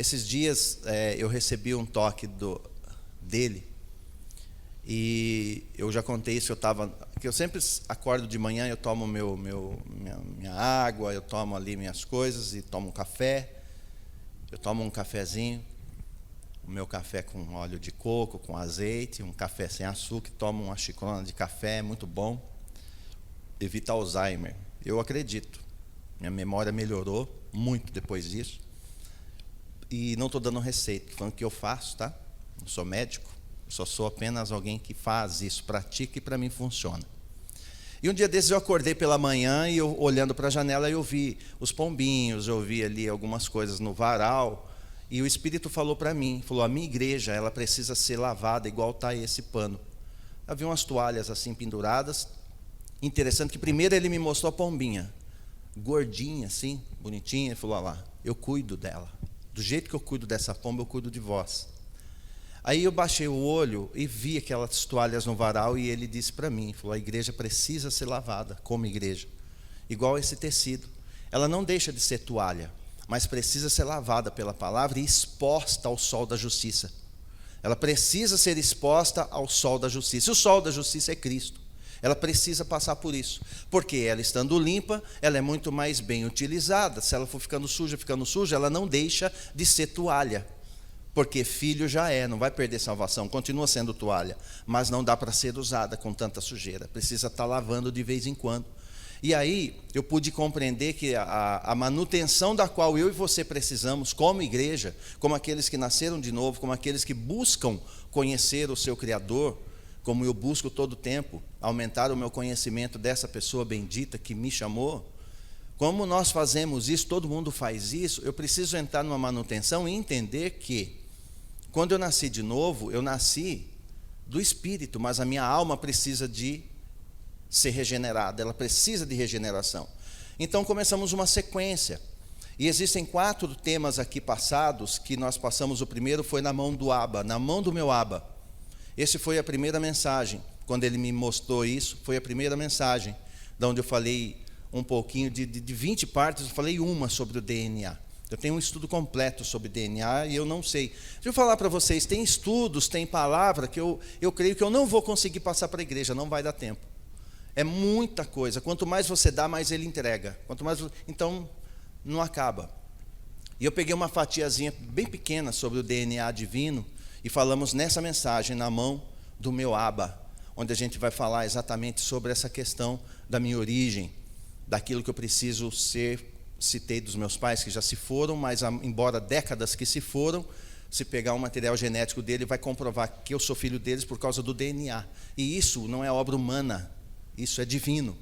Esses dias eu recebi um toque dele, e eu já contei isso, que eu sempre acordo de manhã, eu tomo minha água, eu tomo ali minhas coisas, e tomo um café, eu tomo um cafezinho, o meu café com óleo de coco, com azeite, um café sem açúcar, tomo uma xicrona de café, é muito bom, evita Alzheimer. Eu acredito, minha memória melhorou muito depois disso, e não estou dando receita, estou falando que eu faço, tá? Não sou médico, só sou apenas alguém que faz isso, pratica, e para mim funciona. E um dia desses eu acordei pela manhã, e eu, olhando para a janela, eu vi os pombinhos, eu vi ali algumas coisas no varal, e o Espírito falou para mim, falou: a minha igreja, ela precisa ser lavada igual está esse pano. Havia umas toalhas assim penduradas. Interessante que primeiro ele me mostrou a pombinha, gordinha assim, bonitinha, ele falou: olha lá, eu cuido dela. Do jeito que eu cuido dessa pomba, eu cuido de vós. Aí eu baixei o olho e vi aquelas toalhas no varal, e ele disse para mim, falou: a igreja precisa ser lavada como igreja, igual esse tecido. Ela não deixa de ser toalha, mas precisa ser lavada pela palavra e exposta ao sol da justiça. Ela precisa ser exposta ao sol da justiça. E o sol da justiça é Cristo. Ela precisa passar por isso, porque ela, estando limpa, ela é muito mais bem utilizada. Se ela for ficando suja, ela não deixa de ser toalha, porque filho já não vai perder salvação, continua sendo toalha, mas não dá para ser usada com tanta sujeira, precisa estar lavando de vez em quando. E aí eu pude compreender que a manutenção da qual eu e você precisamos como igreja, como aqueles que nasceram de novo, como aqueles que buscam conhecer o seu Criador, como eu busco todo o tempo, aumentar o meu conhecimento dessa pessoa bendita que me chamou. Como nós fazemos isso, todo mundo faz isso, eu preciso entrar numa manutenção e entender que, quando eu nasci de novo, eu nasci do Espírito, mas a minha alma precisa de ser regenerada, ela precisa de regeneração. Então começamos uma sequência, e existem 4 temas aqui passados, que nós passamos. O primeiro foi na mão do Abba, na mão do meu Abba. Esse foi a primeira mensagem, quando ele me mostrou isso, foi a primeira mensagem, da onde eu falei um pouquinho, de 20 partes, eu falei uma sobre o DNA. Eu tenho um estudo completo sobre DNA, e eu não sei. Deixa eu falar para vocês, tem estudos, tem palavra, que eu creio que eu não vou conseguir passar para a igreja, não vai dar tempo. É muita coisa, quanto mais você dá, mais ele entrega. Então, não acaba. E eu peguei uma fatiazinha bem pequena sobre o DNA divino, e falamos nessa mensagem, na mão do meu Abba, onde a gente vai falar exatamente sobre essa questão da minha origem, daquilo que eu preciso ser. Citei dos meus pais que já se foram, mas embora décadas que se foram, se pegar o material genético dele, vai comprovar que eu sou filho deles por causa do DNA. E isso não é obra humana, isso é divino.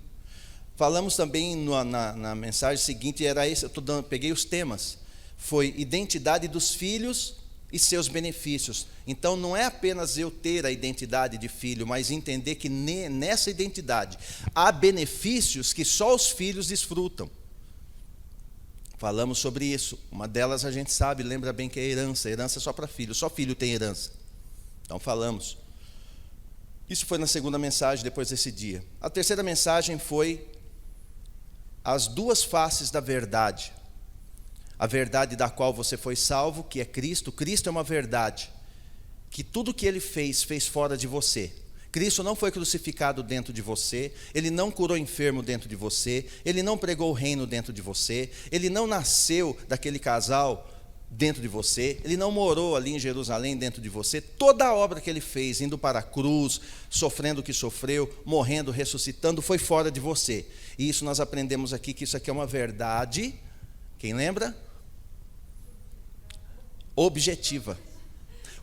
Falamos também na mensagem seguinte, era esse, peguei os temas, foi identidade dos filhos e seus benefícios. Então não é apenas eu ter a identidade de filho, mas entender que nessa identidade há benefícios que só os filhos desfrutam. Falamos sobre isso. Uma delas a gente sabe, lembra bem, que é herança. Herança é só para filho, só filho tem herança. Então falamos. Isso foi na segunda mensagem, depois desse dia. A terceira mensagem foi as 2 faces da verdade. A verdade da qual você foi salvo, que é Cristo. Cristo é uma verdade, que tudo que ele fez fora de você. Cristo não foi crucificado dentro de você, ele não curou enfermo dentro de você, ele não pregou o reino dentro de você, ele não nasceu daquele casal dentro de você, ele não morou ali em Jerusalém dentro de você. Toda a obra que ele fez, indo para a cruz, sofrendo o que sofreu, morrendo, ressuscitando, foi fora de você. E isso nós aprendemos aqui, que isso aqui é uma verdade, quem lembra? Objetiva.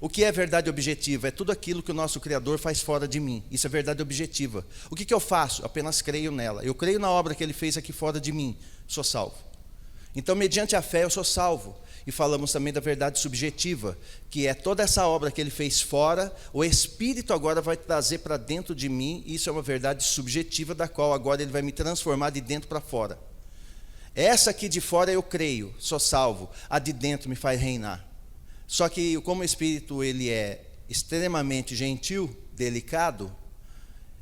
O que é verdade objetiva? É tudo aquilo que o nosso Criador faz fora de mim. Isso é verdade objetiva. O que eu faço? Apenas creio nela. Eu creio na obra que ele fez aqui fora de mim, sou salvo. Então, mediante a fé, eu sou salvo. E falamos também da verdade subjetiva, que é toda essa obra que ele fez fora, o Espírito agora vai trazer para dentro de mim. Isso é uma verdade subjetiva, da qual agora ele vai me transformar de dentro para fora. Essa aqui de fora eu creio, sou salvo. A de dentro me faz reinar. Só que como o Espírito ele é extremamente gentil, delicado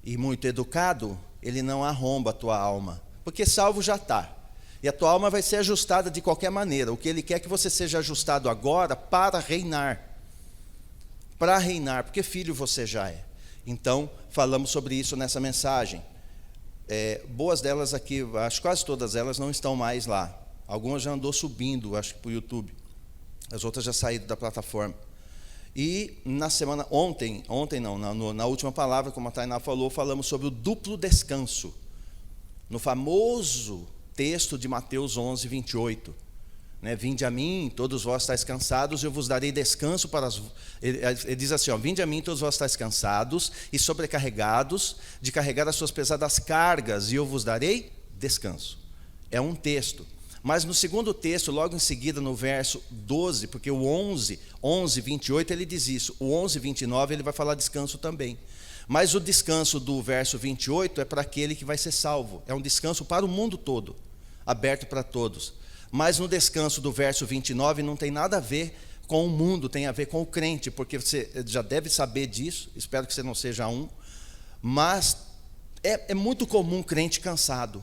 e muito educado, ele não arromba a tua alma, porque salvo já está. E a tua alma vai ser ajustada de qualquer maneira. O que Ele quer é que você seja ajustado agora para reinar. Para reinar, porque filho você já é. Então, falamos sobre isso nessa mensagem. Boas delas aqui, acho que quase todas elas não estão mais lá. Algumas já andou subindo, acho que para o YouTube. As outras já saíram da plataforma. E na semana, na última palavra, como a Tainá falou, falamos sobre o duplo descanso. No famoso texto de Mateus 11, 28. Vinde a mim, todos vós estáis cansados, eu vos darei descanso para as... Ele diz assim, vinde a mim, todos vós estáis cansados e sobrecarregados, de carregar as suas pesadas cargas, e eu vos darei descanso. É um texto. Mas no segundo texto, logo em seguida, no verso 12, porque o 11, 28, ele diz isso. O 11, 29, ele vai falar descanso também. Mas o descanso do verso 28 é para aquele que vai ser salvo. É um descanso para o mundo todo, aberto para todos. Mas no descanso do verso 29 não tem nada a ver com o mundo, tem a ver com o crente, porque você já deve saber disso, espero que você não seja um, mas é muito comum crente cansado.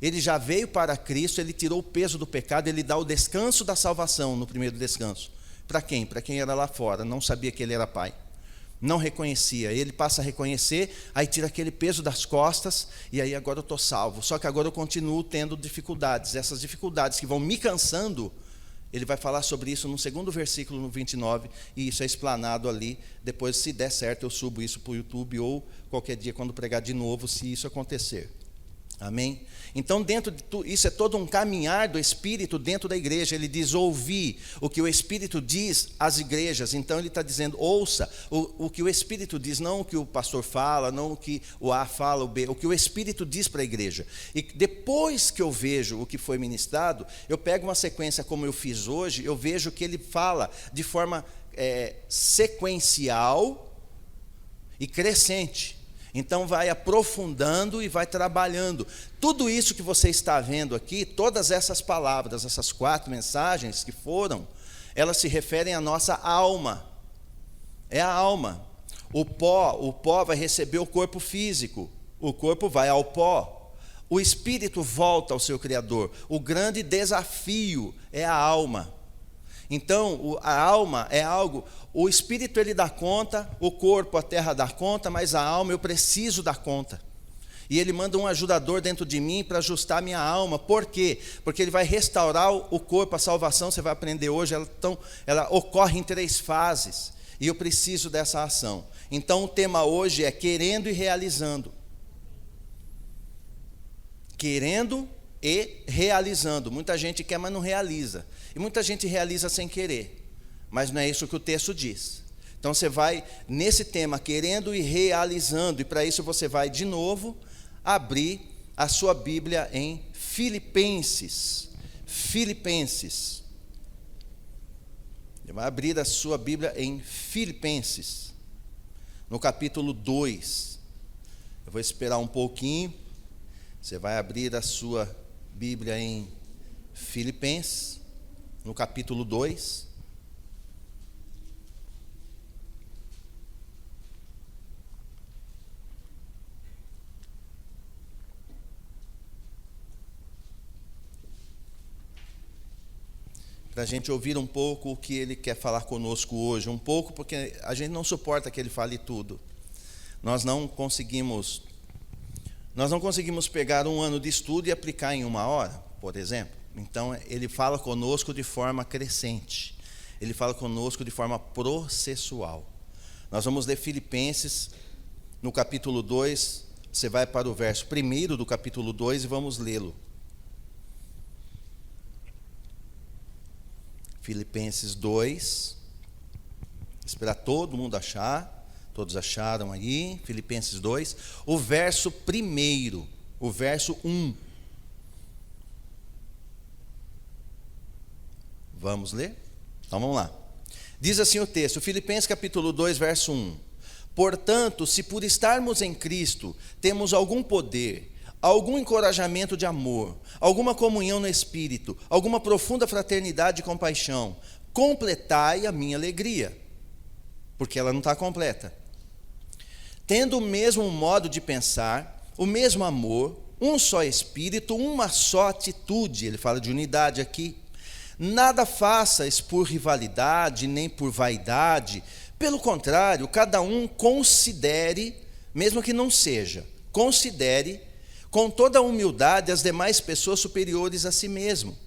Ele já veio para Cristo, ele tirou o peso do pecado, ele dá o descanso da salvação no primeiro descanso. Para quem? Para quem era lá fora, não sabia que ele era pai. Não reconhecia, ele passa a reconhecer, aí tira aquele peso das costas, e aí agora eu estou salvo. Só que agora eu continuo tendo dificuldades, essas dificuldades que vão me cansando, ele vai falar sobre isso no segundo versículo, no 29, e isso é explanado ali. Depois, se der certo, eu subo isso para o YouTube, ou qualquer dia, quando pregar de novo, se isso acontecer. Amém? Então, isso é todo um caminhar do Espírito dentro da igreja. Ele diz, ouvir o que o Espírito diz às igrejas. Então, ele está dizendo, ouça o que o Espírito diz, não o que o pastor fala, não o que o A fala, o B, o que o Espírito diz para a igreja. E depois que eu vejo o que foi ministrado, eu pego uma sequência como eu fiz hoje, eu vejo que ele fala de forma sequencial e crescente. Então vai aprofundando e vai trabalhando. Tudo isso que você está vendo aqui, todas essas palavras, essas 4 mensagens que foram, elas se referem à nossa alma. É a alma. O pó vai receber o corpo físico. O corpo vai ao pó. O espírito volta ao seu Criador. O grande desafio é a alma. Então, a alma é algo, o espírito ele dá conta, o corpo, a terra dá conta, mas a alma eu preciso dar conta. E ele manda um ajudador dentro de mim para ajustar a minha alma. Por quê? Porque ele vai restaurar o corpo, a salvação, você vai aprender hoje, ela ocorre em 3 fases. E eu preciso dessa ação. Então, o tema hoje é querendo e realizando. Querendo e realizando. Muita gente quer, mas não realiza. E muita gente realiza sem querer. Mas não é isso que o texto diz. Então você vai nesse tema, querendo e realizando. E para isso você vai de novo abrir a sua Bíblia em Filipenses. Filipenses. Você vai abrir a sua Bíblia em Filipenses. No capítulo 2. Eu vou esperar um pouquinho. Você vai abrir a sua Bíblia em Filipenses, no capítulo 2. Para a gente ouvir um pouco o que ele quer falar conosco hoje. Um pouco, porque a gente não suporta que ele fale tudo. Nós não conseguimos pegar um ano de estudo e aplicar em 1 hora, por exemplo. Então, ele fala conosco de forma crescente. Ele fala conosco de forma processual. Nós vamos ler Filipenses, no capítulo 2. Você vai para o verso 1 do capítulo 2 e vamos lê-lo. Filipenses 2. Esperar todo mundo achar. Todos acharam aí, Filipenses 2, o verso 1, o verso 1. Vamos ler? Então vamos lá. Diz assim o texto, Filipenses capítulo 2, verso 1. Portanto, se por estarmos em Cristo, temos algum poder, algum encorajamento de amor, alguma comunhão no Espírito, alguma profunda fraternidade e compaixão, completai a minha alegria, porque ela não está completa. Tendo o mesmo modo de pensar, o mesmo amor, um só espírito, uma só atitude. Ele fala de unidade aqui. Nada faças por rivalidade, nem por vaidade. Pelo contrário, cada um considere, mesmo que não seja, considere com toda a humildade as demais pessoas superiores a si mesmo.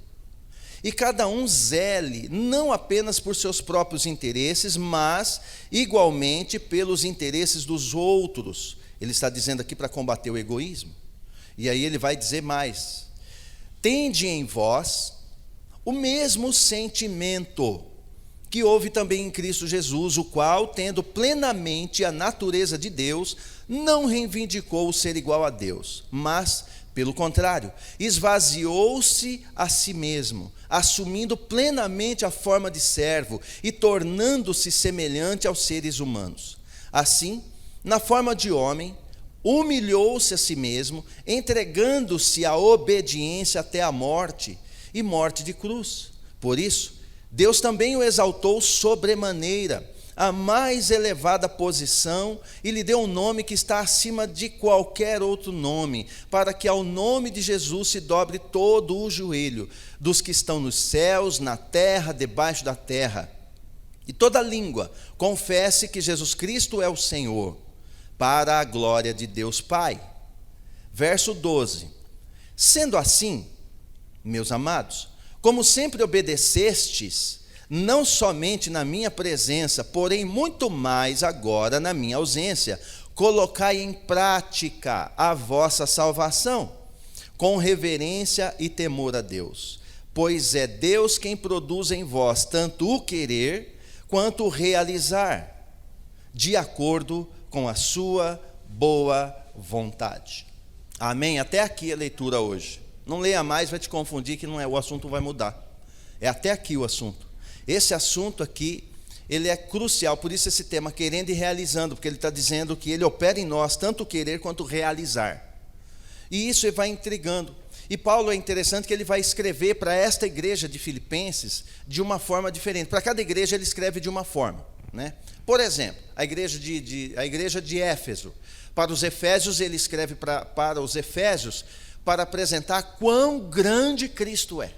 E cada um zele, não apenas por seus próprios interesses, mas igualmente pelos interesses dos outros. Ele está dizendo aqui para combater o egoísmo. E aí ele vai dizer mais: tende em vós o mesmo sentimento que houve também em Cristo Jesus, o qual, tendo plenamente a natureza de Deus, não reivindicou o ser igual a Deus, mas, pelo contrário, esvaziou-se a si mesmo, assumindo plenamente a forma de servo e tornando-se semelhante aos seres humanos. Assim, na forma de homem, humilhou-se a si mesmo, entregando-se à obediência até a morte, e morte de cruz. Por isso, Deus também o exaltou sobremaneira, a mais elevada posição, e lhe deu um nome que está acima de qualquer outro nome, para que ao nome de Jesus se dobre todo o joelho, dos que estão nos céus, na terra, debaixo da terra, e toda língua confesse que Jesus Cristo é o Senhor, para a glória de Deus Pai. Verso 12. Sendo assim, meus amados, como sempre obedecestes, não somente na minha presença, porém muito mais agora na minha ausência, colocai em prática a vossa salvação, com reverência e temor a Deus, pois é Deus quem produz em vós tanto o querer quanto o realizar, de acordo com a sua boa vontade. Amém? Até aqui a leitura hoje. Não leia mais, vai te confundir, que não é, o assunto vai mudar. É até aqui o assunto. Esse assunto aqui, ele é crucial, por isso esse tema, querendo e realizando, porque ele está dizendo que ele opera em nós, tanto o querer quanto o realizar. E isso vai intrigando. E Paulo é interessante que ele vai escrever para esta igreja de Filipenses de uma forma diferente. Para cada igreja ele escreve de uma forma, né? Por exemplo, a igreja de Éfeso. Para os Efésios, ele escreve para os Efésios, para apresentar quão grande Cristo é.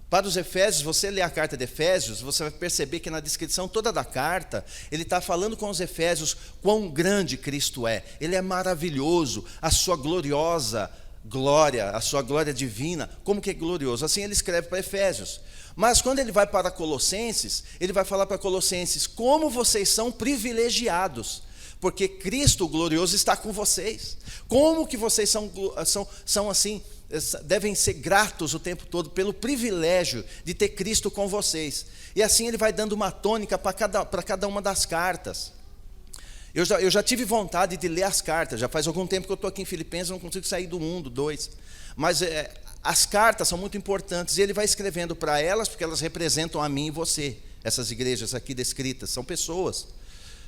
Para os Efésios, você lê a carta de Efésios, você vai perceber que na descrição toda da carta, ele está falando com os Efésios quão grande Cristo é. Ele é maravilhoso, a sua gloriosa glória, a sua glória divina, como que é glorioso. Assim ele escreve para Efésios. Mas quando ele vai para Colossenses, ele vai falar para Colossenses, como vocês são privilegiados, porque Cristo glorioso está com vocês. Como que vocês são assim, devem ser gratos o tempo todo pelo privilégio de ter Cristo com vocês. E assim ele vai dando uma tônica para cada uma das cartas. Eu já tive vontade de ler as cartas, já faz algum tempo que eu estou aqui em Filipenses, não consigo sair do 1, do 2. Mas as cartas são muito importantes, e ele vai escrevendo para elas, porque elas representam a mim e você. Essas igrejas aqui descritas, são pessoas.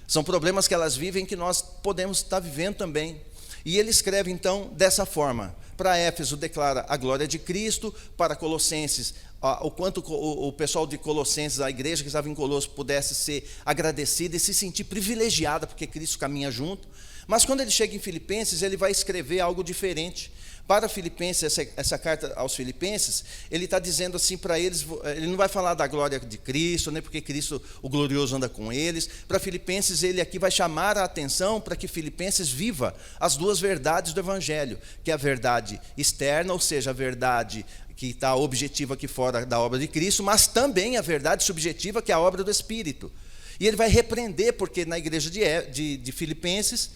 São problemas que elas vivem que nós podemos estar vivendo também. E ele escreve então dessa forma. Para Éfeso declara a glória de Cristo, para Colossenses, o quanto o pessoal de Colossenses, a igreja que estava em Colosso, pudesse ser agradecida e se sentir privilegiada, porque Cristo caminha junto. Mas quando ele chega em Filipenses, ele vai escrever algo diferente. Para Filipenses, essa carta aos Filipenses, ele está dizendo assim para eles, ele não vai falar da glória de Cristo, né, porque Cristo, o glorioso, anda com eles. Para Filipenses, ele aqui vai chamar a atenção para que Filipenses viva as duas verdades do Evangelho, que é a verdade externa, ou seja, a verdade que está objetiva aqui fora da obra de Cristo, mas também a verdade subjetiva, que é a obra do Espírito. E ele vai repreender, porque na igreja de Filipenses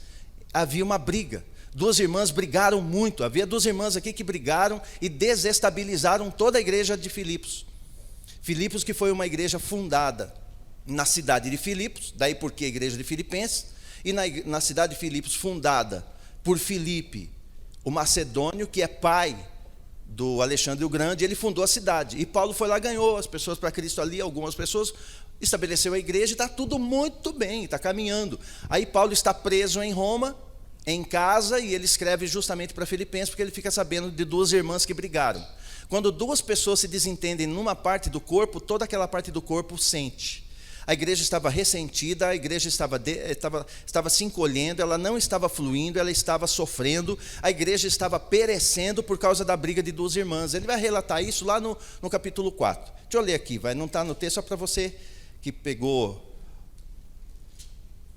havia uma briga. Duas irmãs brigaram muito. Havia duas irmãs aqui que brigaram e desestabilizaram toda a igreja de Filipos. Filipos, que foi uma igreja fundada na cidade de Filipos, daí porque a igreja de Filipenses, e na cidade de Filipos, fundada por Filipe, o macedônio, que é pai do Alexandre o Grande. Ele fundou a cidade. E Paulo foi lá, ganhou as pessoas para Cristo ali, algumas pessoas, estabeleceu a igreja, e está tudo muito bem, está caminhando. Aí Paulo está preso em Roma, em casa, e ele escreve justamente para Filipenses, porque ele fica sabendo de duas irmãs que brigaram. Quando duas pessoas se desentendem numa parte do corpo, toda aquela parte do corpo sente. A igreja estava ressentida, a igreja estava se encolhendo, ela não estava fluindo, ela estava sofrendo, a igreja estava perecendo por causa da briga de duas irmãs. Ele vai relatar isso lá no capítulo 4. Deixa eu ler aqui, não está no texto, só para você que pegou.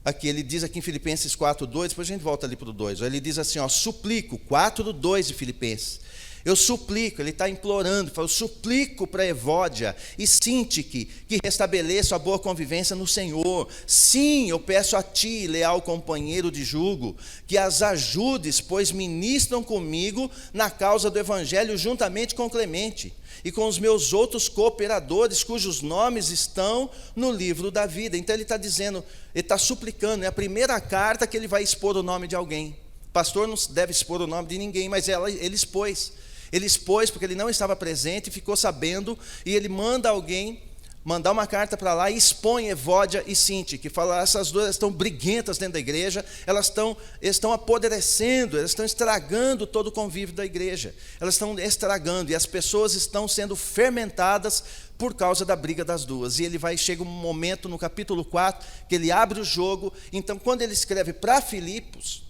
Aqui, ele diz aqui em Filipenses 4:2, depois a gente volta ali para o 2. Ele diz assim, suplico, 4:2 de Filipenses. Eu suplico, ele está implorando, eu suplico para Evódia e Sintique que restabeleça a boa convivência no Senhor. Sim, eu peço a ti, leal companheiro de jugo, que as ajudes, pois ministram comigo na causa do Evangelho, juntamente com Clemente e com os meus outros cooperadores, cujos nomes estão no livro da vida. Então ele está dizendo, ele está suplicando, é a primeira carta que ele vai expor o nome de alguém. O pastor não deve expor o nome de ninguém, mas ele expôs. Ele expôs porque ele não estava presente, ficou sabendo, e ele manda alguém mandar uma carta para lá e expõe Evódia e Sintique, que fala, essas duas estão briguentas dentro da igreja, elas estão apodrecendo, elas estão estragando todo o convívio da igreja, elas estão estragando, e as pessoas estão sendo fermentadas por causa da briga das duas. E chega um momento no capítulo 4, que ele abre o jogo. Então quando ele escreve para Filipos,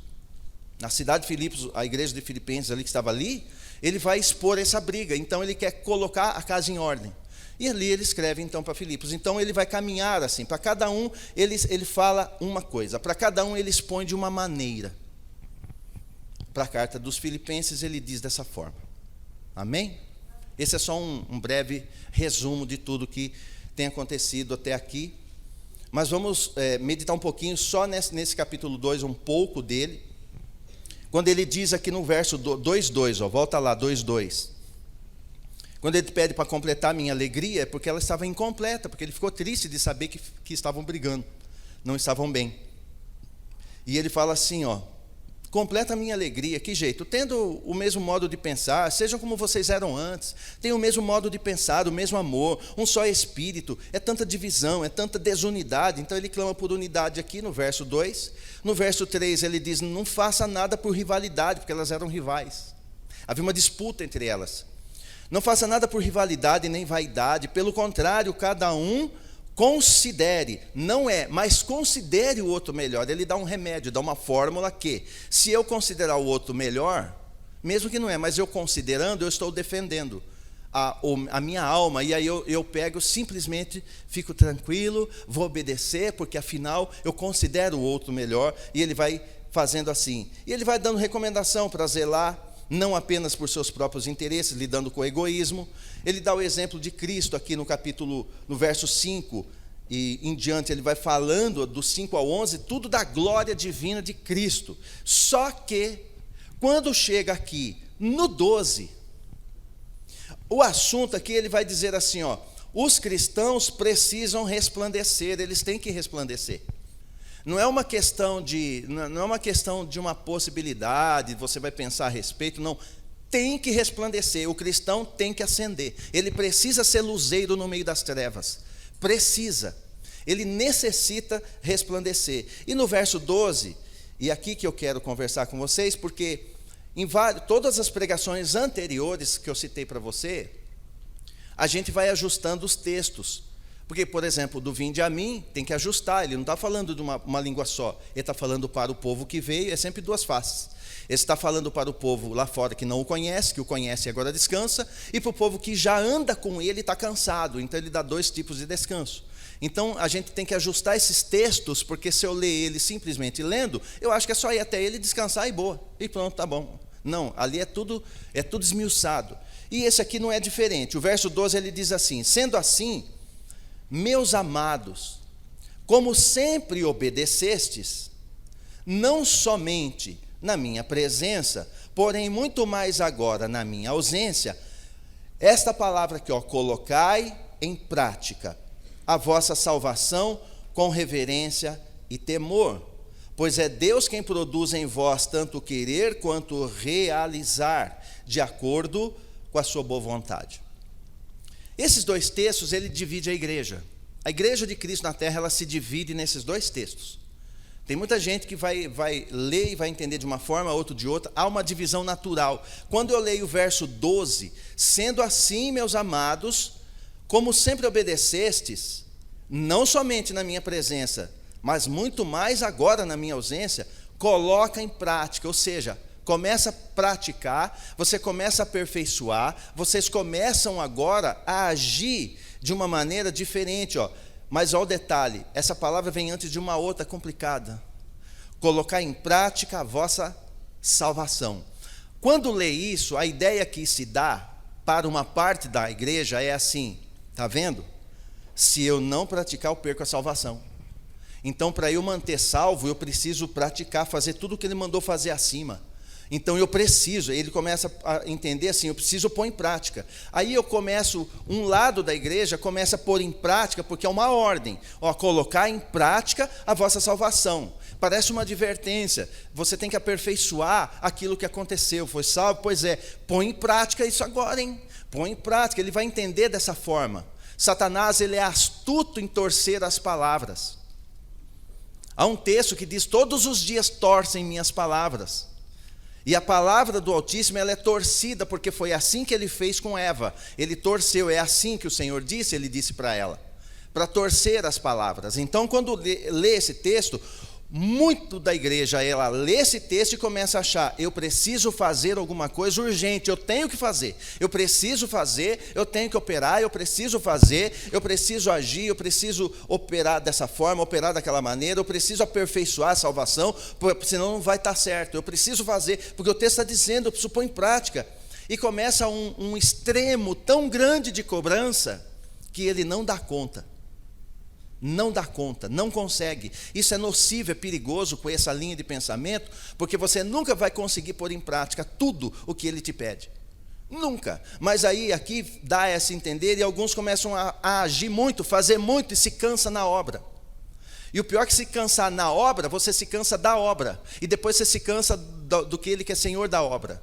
na cidade de Filipos, a igreja de Filipenses ali que estava ali, ele vai expor essa briga, então ele quer colocar a casa em ordem. E ali ele escreve então para Filipos. Então ele vai caminhar assim, para cada um ele fala uma coisa, para cada um ele expõe de uma maneira. Para a carta dos Filipenses ele diz dessa forma. Amém? Esse é só um breve resumo de tudo que tem acontecido até aqui. Mas vamos meditar um pouquinho só nesse capítulo 2, um pouco dele. Quando ele diz aqui no verso 2:2, volta lá, 2:2. Quando ele pede para completar a minha alegria, é porque ela estava incompleta, porque ele ficou triste de saber que estavam brigando, não estavam bem. E ele fala assim, completa a minha alegria, que jeito? Tendo o mesmo modo de pensar, sejam como vocês eram antes, tenham o mesmo modo de pensar, o mesmo amor, um só espírito. É tanta divisão, é tanta desunidade. Então ele clama por unidade aqui no verso 2. No verso 3 ele diz, não faça nada por rivalidade, porque elas eram rivais. Havia uma disputa entre elas. Não faça nada por rivalidade nem vaidade, pelo contrário, cada um considere, mas considere o outro melhor. Ele dá um remédio, dá uma fórmula que, se eu considerar o outro melhor, mesmo que não é, mas eu considerando, eu estou defendendo a minha alma, e aí eu pego, simplesmente fico tranquilo, vou obedecer, porque afinal eu considero o outro melhor, e ele vai fazendo assim. E ele vai dando recomendação para zelar, não apenas por seus próprios interesses, lidando com o egoísmo. Ele dá o exemplo de Cristo aqui no verso 5 e em diante, ele vai falando do 5 ao 11, tudo da glória divina de Cristo. Só que, quando chega aqui no 12, o assunto aqui, ele vai dizer assim, os cristãos precisam resplandecer, eles têm que resplandecer. Não é uma questão de uma possibilidade, você vai pensar a respeito, não. Tem que resplandecer, o cristão tem que acender. Ele precisa ser luzeiro no meio das trevas. Precisa. Ele necessita resplandecer. E no verso 12, e aqui que eu quero conversar com vocês, porque todas as pregações anteriores que eu citei para você, a gente vai ajustando os textos. Porque, por exemplo, do vinde a mim, tem que ajustar, ele não está falando de uma língua só, ele está falando para o povo que veio, é sempre duas faces. Ele está falando para o povo lá fora que não o conhece, que o conhece e agora descansa, e para o povo que já anda com ele e está cansado, então ele dá dois tipos de descanso. Então a gente tem que ajustar esses textos, porque se eu ler ele simplesmente lendo, eu acho que é só ir até ele, descansar e boa, e pronto, tá bom. Não, ali é tudo esmiuçado. E esse aqui não é diferente. O verso 12 ele diz assim, sendo assim, meus amados, como sempre obedecestes, não somente na minha presença, porém muito mais agora na minha ausência, esta palavra aqui, colocai em prática a vossa salvação com reverência e temor, pois é Deus quem produz em vós tanto querer quanto realizar, de acordo com a sua boa vontade. Esses dois textos, ele divide a igreja. A igreja de Cristo na terra, ela se divide nesses dois textos. Tem muita gente que vai ler e vai entender de uma forma, outro de outra. Há uma divisão natural. Quando eu leio o verso 12, sendo assim, meus amados, como sempre obedecestes, não somente na minha presença, mas muito mais agora na minha ausência, coloca em prática, ou seja, começa a praticar, você começa a aperfeiçoar, vocês começam agora a agir de uma maneira diferente, ó. Mas olha o detalhe, essa palavra vem antes de uma outra complicada. Colocar em prática a vossa salvação. Quando lê isso, a ideia que se dá para uma parte da igreja é assim, tá vendo? Se eu não praticar, eu perco a salvação. Então, para eu manter salvo, eu preciso praticar, fazer tudo o que ele mandou fazer acima. Então, eu preciso, ele começa a entender assim, eu preciso pôr em prática. Aí eu começo, um lado da igreja começa a pôr em prática, porque é uma ordem. Ó, colocar em prática a vossa salvação. Parece uma advertência, você tem que aperfeiçoar aquilo que aconteceu. Foi salvo? Pois é, põe em prática isso agora, hein? Põe em prática, ele vai entender dessa forma. Satanás, ele é astuto em torcer as palavras. Há um texto que diz, todos os dias torcem minhas palavras. E a palavra do Altíssimo, ela é torcida, porque foi assim que ele fez com Eva. Ele torceu, é assim que o Senhor disse, ele disse para ela. Para torcer as palavras. Então, quando lê esse texto, muito da igreja, ela lê esse texto e começa a achar, eu preciso fazer alguma coisa urgente, eu tenho que fazer, eu preciso fazer, eu tenho que operar, eu preciso fazer, eu preciso agir, eu preciso operar dessa forma, operar daquela maneira, eu preciso aperfeiçoar a salvação, senão não vai estar certo, eu preciso fazer, porque o texto está dizendo, eu preciso pôr em prática, e começa um extremo tão grande de cobrança, que ele não dá conta. Não dá conta, não consegue. Isso é nocivo, é perigoso com essa linha de pensamento, porque você nunca vai conseguir pôr em prática tudo o que ele te pede. Nunca. Mas aí aqui dá essa entender e alguns começam a agir muito, fazer muito e se cansa na obra. E o pior é que se cansar na obra, você se cansa da obra. E depois você se cansa do que ele que é senhor da obra.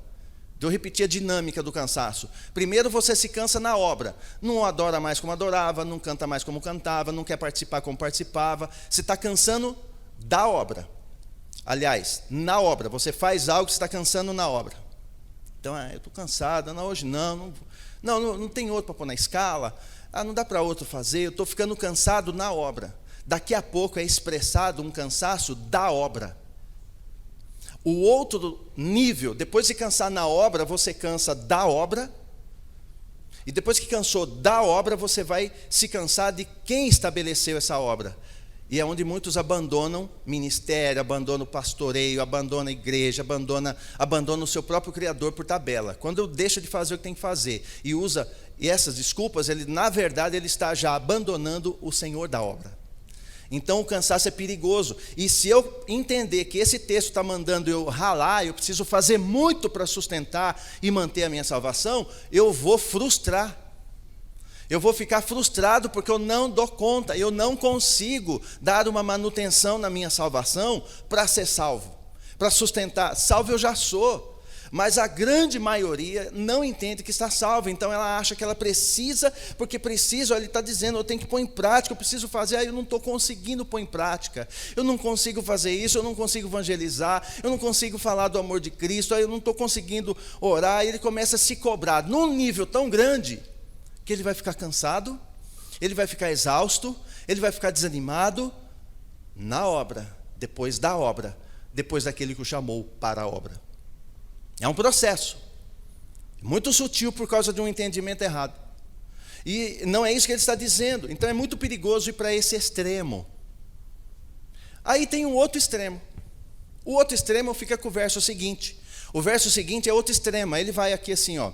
Eu repeti a dinâmica do cansaço. Primeiro você se cansa na obra. Não adora mais como adorava, não canta mais como cantava, não quer participar como participava. Você está cansando da obra. Aliás, na obra. Você faz algo que você está cansando na obra. Então, eu estou cansado, não, hoje não tem outro para pôr na escala. Não dá para outro fazer, eu estou ficando cansado na obra. Daqui a pouco é expressado um cansaço da obra. O outro nível, depois de cansar na obra, você cansa da obra. E depois que cansou da obra, você vai se cansar de quem estabeleceu essa obra. E é onde muitos abandonam ministério, abandonam o pastoreio, abandonam a igreja, abandonam o seu próprio Criador por tabela. Quando deixa de fazer o que tem que fazer e usa essas desculpas, na verdade ele está já abandonando o Senhor da obra. Então o cansaço é perigoso, e se eu entender que esse texto está mandando eu ralar, eu preciso fazer muito para sustentar e manter a minha salvação, eu vou frustrar, eu vou ficar frustrado porque eu não dou conta, eu não consigo dar uma manutenção na minha salvação para ser salvo, para sustentar. Salvo eu já sou. Mas a grande maioria não entende que está salva, então ela acha que ela precisa, porque precisa, ele está dizendo, eu tenho que pôr em prática, eu preciso fazer, eu não estou conseguindo pôr em prática, eu não consigo fazer isso, eu não consigo evangelizar, eu não consigo falar do amor de Cristo, eu não estou conseguindo orar, e ele começa a se cobrar num nível tão grande, que ele vai ficar cansado, ele vai ficar exausto, ele vai ficar desanimado, na obra, depois da obra, depois daquele que o chamou para a obra. É um processo, muito sutil por causa de um entendimento errado. E não é isso que ele está dizendo, então é muito perigoso ir para esse extremo. Aí tem um outro extremo. O outro extremo fica com o verso seguinte. O verso seguinte é outro extremo, ele vai aqui assim, ó.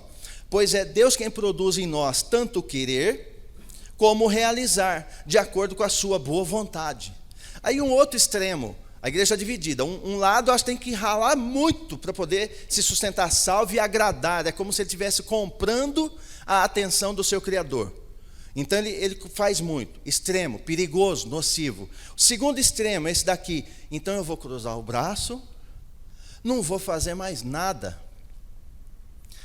Pois é Deus quem produz em nós tanto o querer, como o realizar, de acordo com a sua boa vontade. Aí um outro extremo. A igreja está dividida. Um lado acho que tem que ralar muito para poder se sustentar salvo e agradar. É como se ele estivesse comprando a atenção do seu Criador. Então ele faz muito. Extremo, perigoso, nocivo. O segundo extremo, esse daqui. Então eu vou cruzar o braço, não vou fazer mais nada.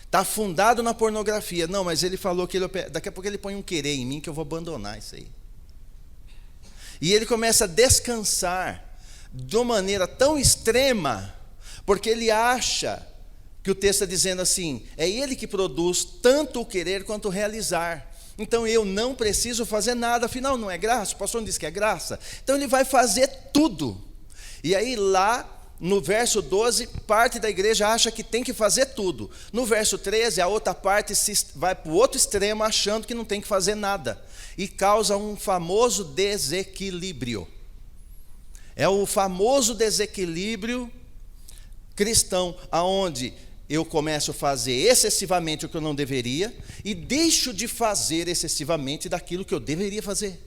Está afundado na pornografia. Não, mas ele falou que daqui a pouco ele põe um querer em mim que eu vou abandonar isso aí. E ele começa a descansar de uma maneira tão extrema, porque ele acha que o texto está dizendo assim, é ele que produz tanto o querer quanto o realizar. Então eu não preciso fazer nada, afinal não é graça, o pastor não disse que é graça. Então ele vai fazer tudo. E aí lá no verso 12, parte da igreja acha que tem que fazer tudo. No verso 13, a outra parte vai para o outro extremo achando que não tem que fazer nada. E causa um famoso desequilíbrio. É o famoso desequilíbrio cristão, aonde eu começo a fazer excessivamente o que eu não deveria e deixo de fazer excessivamente daquilo que eu deveria fazer.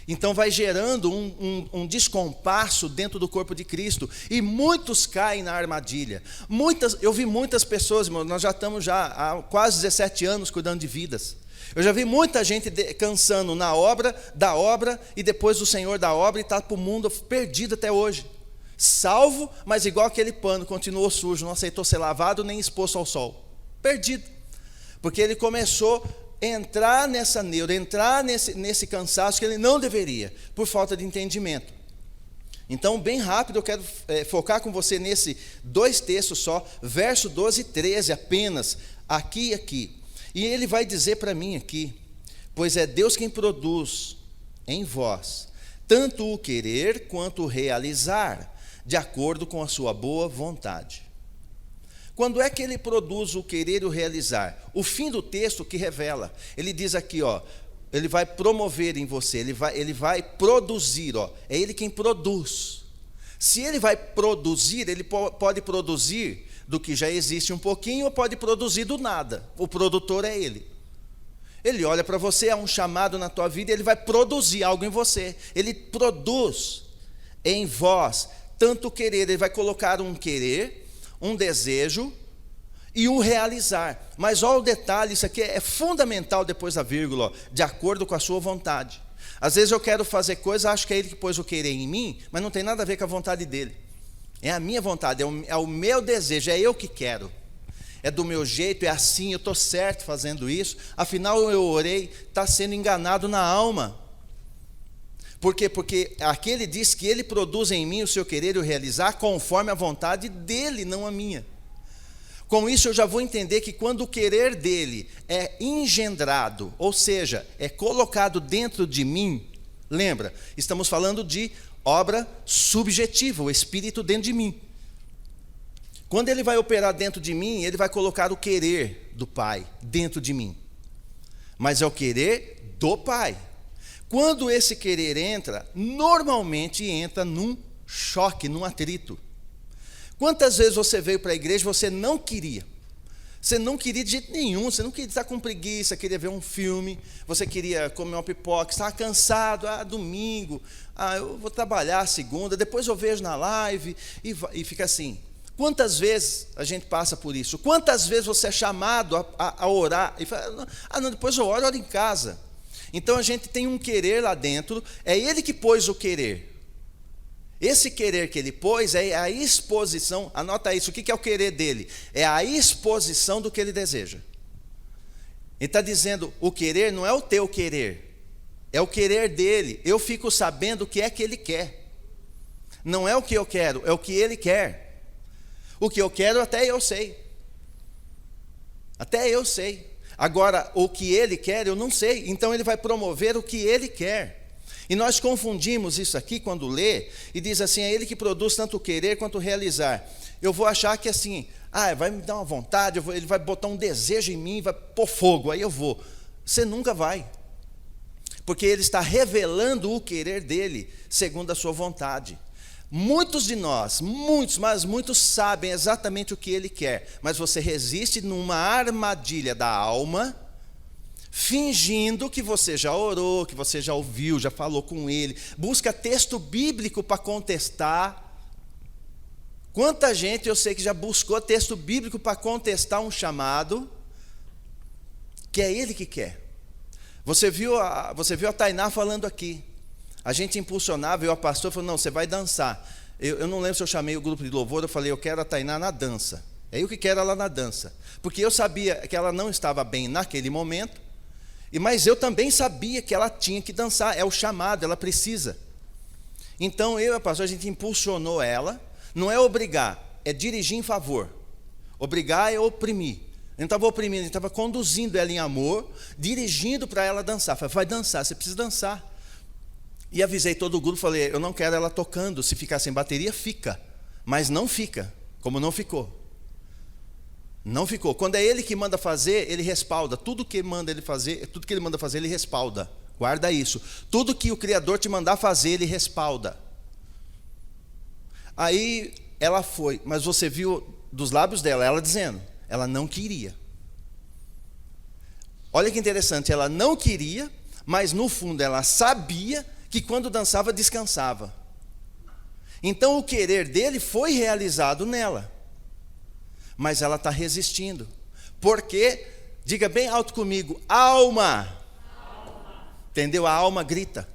Então vai gerando um descompasso dentro do corpo de Cristo, e muitos caem na armadilha. Eu vi muitas pessoas, irmão, nós já estamos há quase 17 anos cuidando de vidas. Eu já vi muita gente cansando da obra, e depois do Senhor da obra, e está para o mundo perdido até hoje. Salvo, mas igual aquele pano, continuou sujo, não aceitou ser lavado nem exposto ao sol. Perdido. Porque ele começou a entrar nessa neura, entrar nesse cansaço que ele não deveria, por falta de entendimento. Então, bem rápido, eu quero focar com você nesse 2 textos só, verso 12 e 13 apenas, aqui e aqui. E ele vai dizer para mim aqui: pois é Deus quem produz em vós, tanto o querer quanto o realizar, de acordo com a sua boa vontade. Quando é que ele produz o querer e o realizar? O fim do texto que revela. Ele diz aqui, ele vai promover em você, ele vai produzir, é ele quem produz. Se ele vai produzir, ele pode produzir do que já existe um pouquinho, ou pode produzir do nada. O produtor é ele. Ele olha para você, há um chamado na tua vida, e ele vai produzir algo em você. Ele produz em vós tanto o querer, ele vai colocar um querer, um desejo e um realizar. Mas olha o detalhe, isso aqui é fundamental depois da vírgula, de acordo com a sua vontade. Às vezes eu quero fazer coisa, acho que é ele que pôs o querer em mim, mas não tem nada a ver com a vontade dele. É a minha vontade, é o meu desejo, é eu que quero. É do meu jeito, é assim, eu estou certo fazendo isso. Afinal eu orei, está sendo enganado na alma. Por quê? Porque aqui ele diz que ele produz em mim o seu querer e o realizar conforme a vontade dele, não a minha. Com isso eu já vou entender que quando o querer dele é engendrado, ou seja, é colocado dentro de mim, lembra, estamos falando de obra subjetiva, o Espírito dentro de mim. Quando ele vai operar dentro de mim, ele vai colocar o querer do Pai dentro de mim. Mas é o querer do Pai. Quando esse querer entra, normalmente entra num choque, num atrito. Quantas vezes você veio para a igreja e você não queria? Você não queria de jeito nenhum, você não queria estar com preguiça, queria ver um filme, você queria comer uma pipoca, estava cansado, domingo, eu vou trabalhar segunda, depois eu vejo na live, e fica assim. Quantas vezes a gente passa por isso? Quantas vezes você é chamado a orar, e fala, não, depois eu oro em casa. Então a gente tem um querer lá dentro, é ele que pôs o querer. Esse querer que ele pôs é a exposição, anota isso, o que é o querer dele? É a exposição do que ele deseja. Ele está dizendo, o querer não é o teu querer, é o querer dele. Eu fico sabendo o que é que ele quer. Não é o que eu quero, é o que ele quer. O que eu quero até eu sei. Até eu sei. Agora, o que ele quer eu não sei. Então ele vai promover o que ele quer. E nós confundimos isso aqui quando lê, e diz assim, é ele que produz tanto o querer quanto o realizar. Eu vou achar que assim, vai me dar uma vontade, ele vai botar um desejo em mim, vai pôr fogo, aí eu vou. Você nunca vai. Porque ele está revelando o querer dele, segundo a sua vontade. Muitos de nós, muitos sabem exatamente o que ele quer, mas você resiste numa armadilha da alma, fingindo que você já orou, que você já ouviu, já falou com ele, busca texto bíblico para contestar. Quanta gente eu sei que já buscou texto bíblico para contestar um chamado, que é ele que quer. Você viu a Tainá falando aqui, a gente impulsionava, e o pastor falou, não, você vai dançar. Eu não lembro se eu chamei o grupo de louvor, eu falei, eu quero a Tainá na dança. É eu que quero ela na dança, porque eu sabia que ela não estava bem naquele momento, mas eu também sabia que ela tinha que dançar, é o chamado, ela precisa. Então eu e a pastora, a gente impulsionou ela, não é obrigar, é dirigir em favor. Obrigar é oprimir. não estava oprimindo, ele estava conduzindo ela em amor, dirigindo para ela dançar. Falei, vai dançar, você precisa dançar. E avisei todo o grupo, falei, eu não quero ela tocando, se ficar sem bateria, fica. Mas não fica, como não ficou. Não ficou. Quando é ele que manda fazer, ele respalda. Tudo que manda ele fazer, tudo que ele manda fazer, ele respalda. Guarda isso. Tudo que o Criador te mandar fazer, ele respalda. Aí ela foi, mas você viu dos lábios dela, ela dizendo, ela não queria. Olha que interessante, ela não queria, mas no fundo ela sabia que quando dançava descansava. Então o querer dele foi realizado nela. Mas ela está resistindo. Porque, diga bem alto comigo, alma. Entendeu? A alma grita.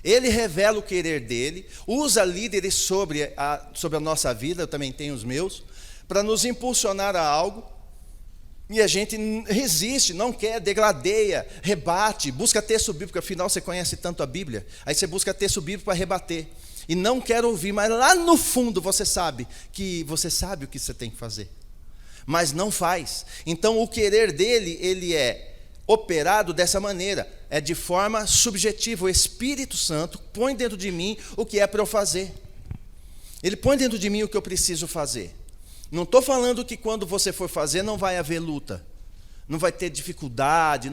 Ele revela o querer dele, usa líderes sobre a nossa vida, eu também tenho os meus, para nos impulsionar a algo, e a gente resiste, não quer, degradeia, rebate, busca texto bíblico, afinal você conhece tanto a Bíblia, aí você busca texto bíblico para rebater, e não quer ouvir, mas lá no fundo você sabe o que você tem que fazer, mas não faz. Então o querer dele, ele é operado dessa maneira, é de forma subjetiva. O Espírito Santo põe dentro de mim o que é para eu fazer. Ele põe dentro de mim o que eu preciso fazer. Não estou falando que quando você for fazer não vai haver luta, não vai ter dificuldade,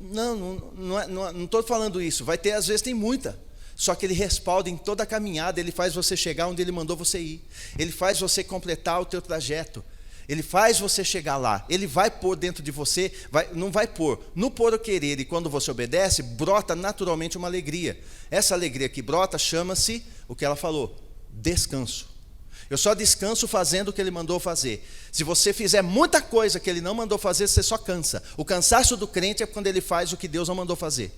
não estou falando isso. Vai ter, às vezes tem muita, só que ele respalda em toda a caminhada, ele faz você chegar onde ele mandou você ir, ele faz você completar o teu trajeto. Ele faz você chegar lá, ele vai pôr dentro de você, não vai pôr, no pôr o querer, e quando você obedece, brota naturalmente uma alegria. Essa alegria que brota chama-se, o que ela falou, descanso. Eu só descanso fazendo o que ele mandou fazer. Se você fizer muita coisa que ele não mandou fazer, você só cansa. O cansaço do crente é quando ele faz o que Deus não mandou fazer.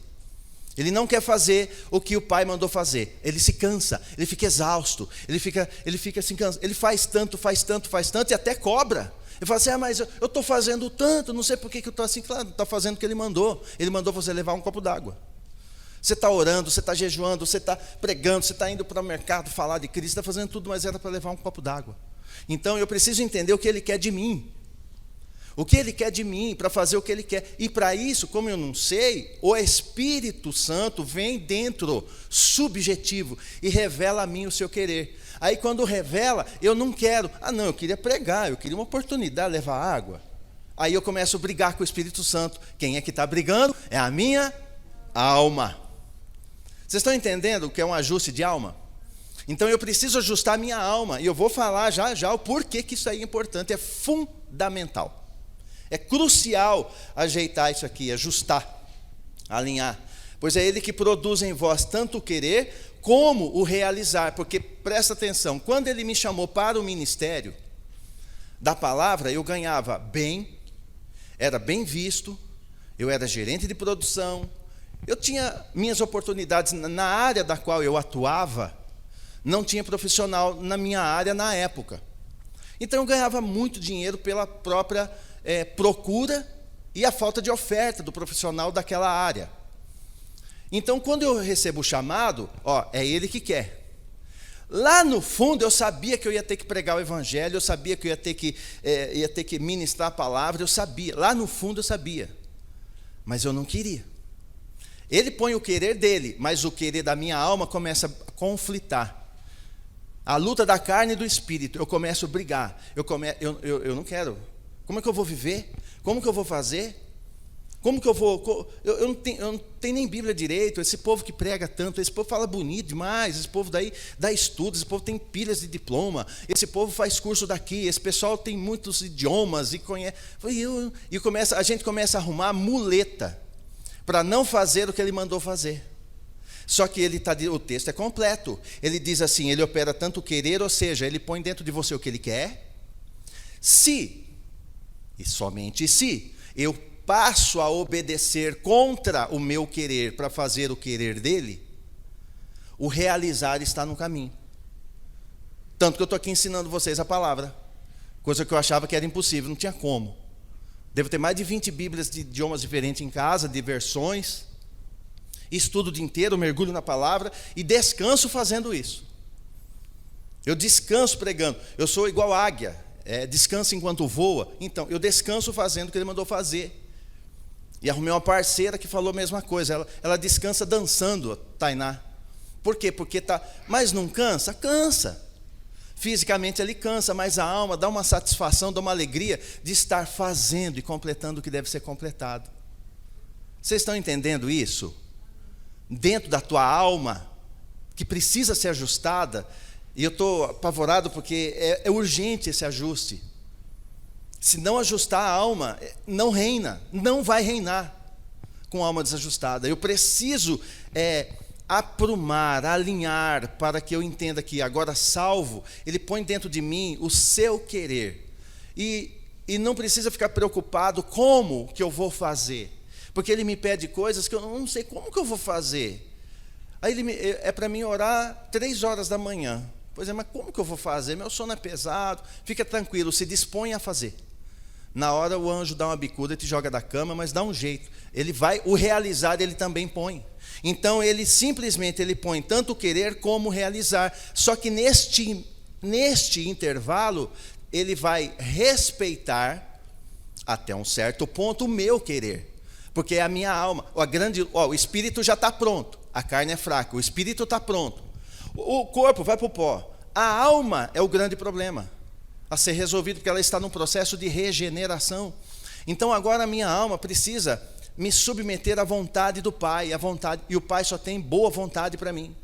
Ele não quer fazer o que o pai mandou fazer. Ele se cansa, ele fica exausto, ele fica assim, ele faz tanto, e até cobra. Ele fala assim, mas eu estou fazendo tanto, não sei por que eu estou assim. Claro, está fazendo o que ele mandou. Ele mandou você levar um copo d'água. Você está orando, você está jejuando, você está pregando, você está indo para o mercado falar de Cristo, está fazendo tudo, mas era para levar um copo d'água. Então eu preciso entender o que ele quer de mim. O que ele quer de mim, para fazer o que ele quer. E para isso, como eu não sei, o Espírito Santo vem dentro, subjetivo, e revela a mim o seu querer. Aí quando revela, eu não quero. Não, eu queria pregar, eu queria uma oportunidade de levar água. Aí eu começo a brigar com o Espírito Santo. Quem é que está brigando? É a minha alma. Vocês estão entendendo o que é um ajuste de alma? Então eu preciso ajustar a minha alma. E eu vou falar já o porquê que isso aí é importante, é fundamental. É crucial ajeitar isso aqui, ajustar, alinhar. Pois é ele que produz em vós tanto o querer como o realizar. Porque, presta atenção, quando ele me chamou para o ministério da palavra, eu ganhava bem, era bem visto, eu era gerente de produção, eu tinha minhas oportunidades na área da qual eu atuava, não tinha profissional na minha área na época. Então eu ganhava muito dinheiro pela própria procura e a falta de oferta do profissional daquela área. Então, quando eu recebo o chamado, é ele que quer. Lá no fundo, eu sabia que eu ia ter que pregar o evangelho, eu sabia que eu ia ter que ministrar a palavra, eu sabia. Lá no fundo, eu sabia. Mas eu não queria. Ele põe o querer dele, mas o querer da minha alma começa a conflitar. A luta da carne e do espírito, eu começo a brigar. Eu não quero. Como é que eu vou viver? Como que eu vou fazer? Como que eu vou... Eu não tenho nem Bíblia direito. Esse povo que prega tanto, esse povo fala bonito demais, esse povo daí dá estudos, esse povo tem pilhas de diploma, esse povo faz curso daqui, esse pessoal tem muitos idiomas e conhece... a gente começa a arrumar muleta para não fazer o que ele mandou fazer. Só que o texto é completo. Ele diz assim, ele opera tanto o querer, ou seja, ele põe dentro de você o que ele quer. Se, e somente se, eu passo a obedecer contra o meu querer para fazer o querer dele, o realizar está no caminho. Tanto que eu estou aqui ensinando vocês a palavra, coisa que eu achava que era impossível, não tinha como. Devo ter mais de 20 Bíblias de idiomas diferentes em casa, de versões, estudo o dia inteiro, mergulho na palavra e descanso fazendo isso. Eu descanso pregando. Eu sou igual águia. descansa enquanto voa. Então, eu descanso fazendo o que ele mandou fazer. E arrumei uma parceira que falou a mesma coisa. Ela descansa dançando, Tainá. Por quê? Porque mas não cansa? Cansa. Fisicamente ele cansa, mas a alma dá uma satisfação, dá uma alegria de estar fazendo e completando o que deve ser completado. Vocês estão entendendo isso? Dentro da tua alma, que precisa ser ajustada, e eu estou apavorado porque é urgente esse ajuste. Se não ajustar a alma, não reina, não vai reinar com a alma desajustada. Eu preciso aprumar, alinhar, para que eu entenda que agora salvo, ele põe dentro de mim o seu querer. E não precisa ficar preocupado como que eu vou fazer, porque ele me pede coisas que eu não sei como que eu vou fazer. Aí é para mim orar 3 horas da manhã. Pois é, mas como que eu vou fazer? Meu sono é pesado. Fica tranquilo, se dispõe a fazer. Na hora o anjo dá uma bicuda e te joga da cama, mas dá um jeito. Ele vai, o realizar ele também põe. Então ele simplesmente põe tanto o querer como o realizar. Só que neste intervalo ele vai respeitar até um certo ponto o meu querer, porque é a minha alma. O espírito já está pronto, a carne é fraca, o espírito está pronto, o corpo vai para o pó. A alma é o grande problema a ser resolvido, porque ela está num processo de regeneração. Então agora a minha alma precisa me submeter à vontade do Pai, e o Pai só tem boa vontade para mim.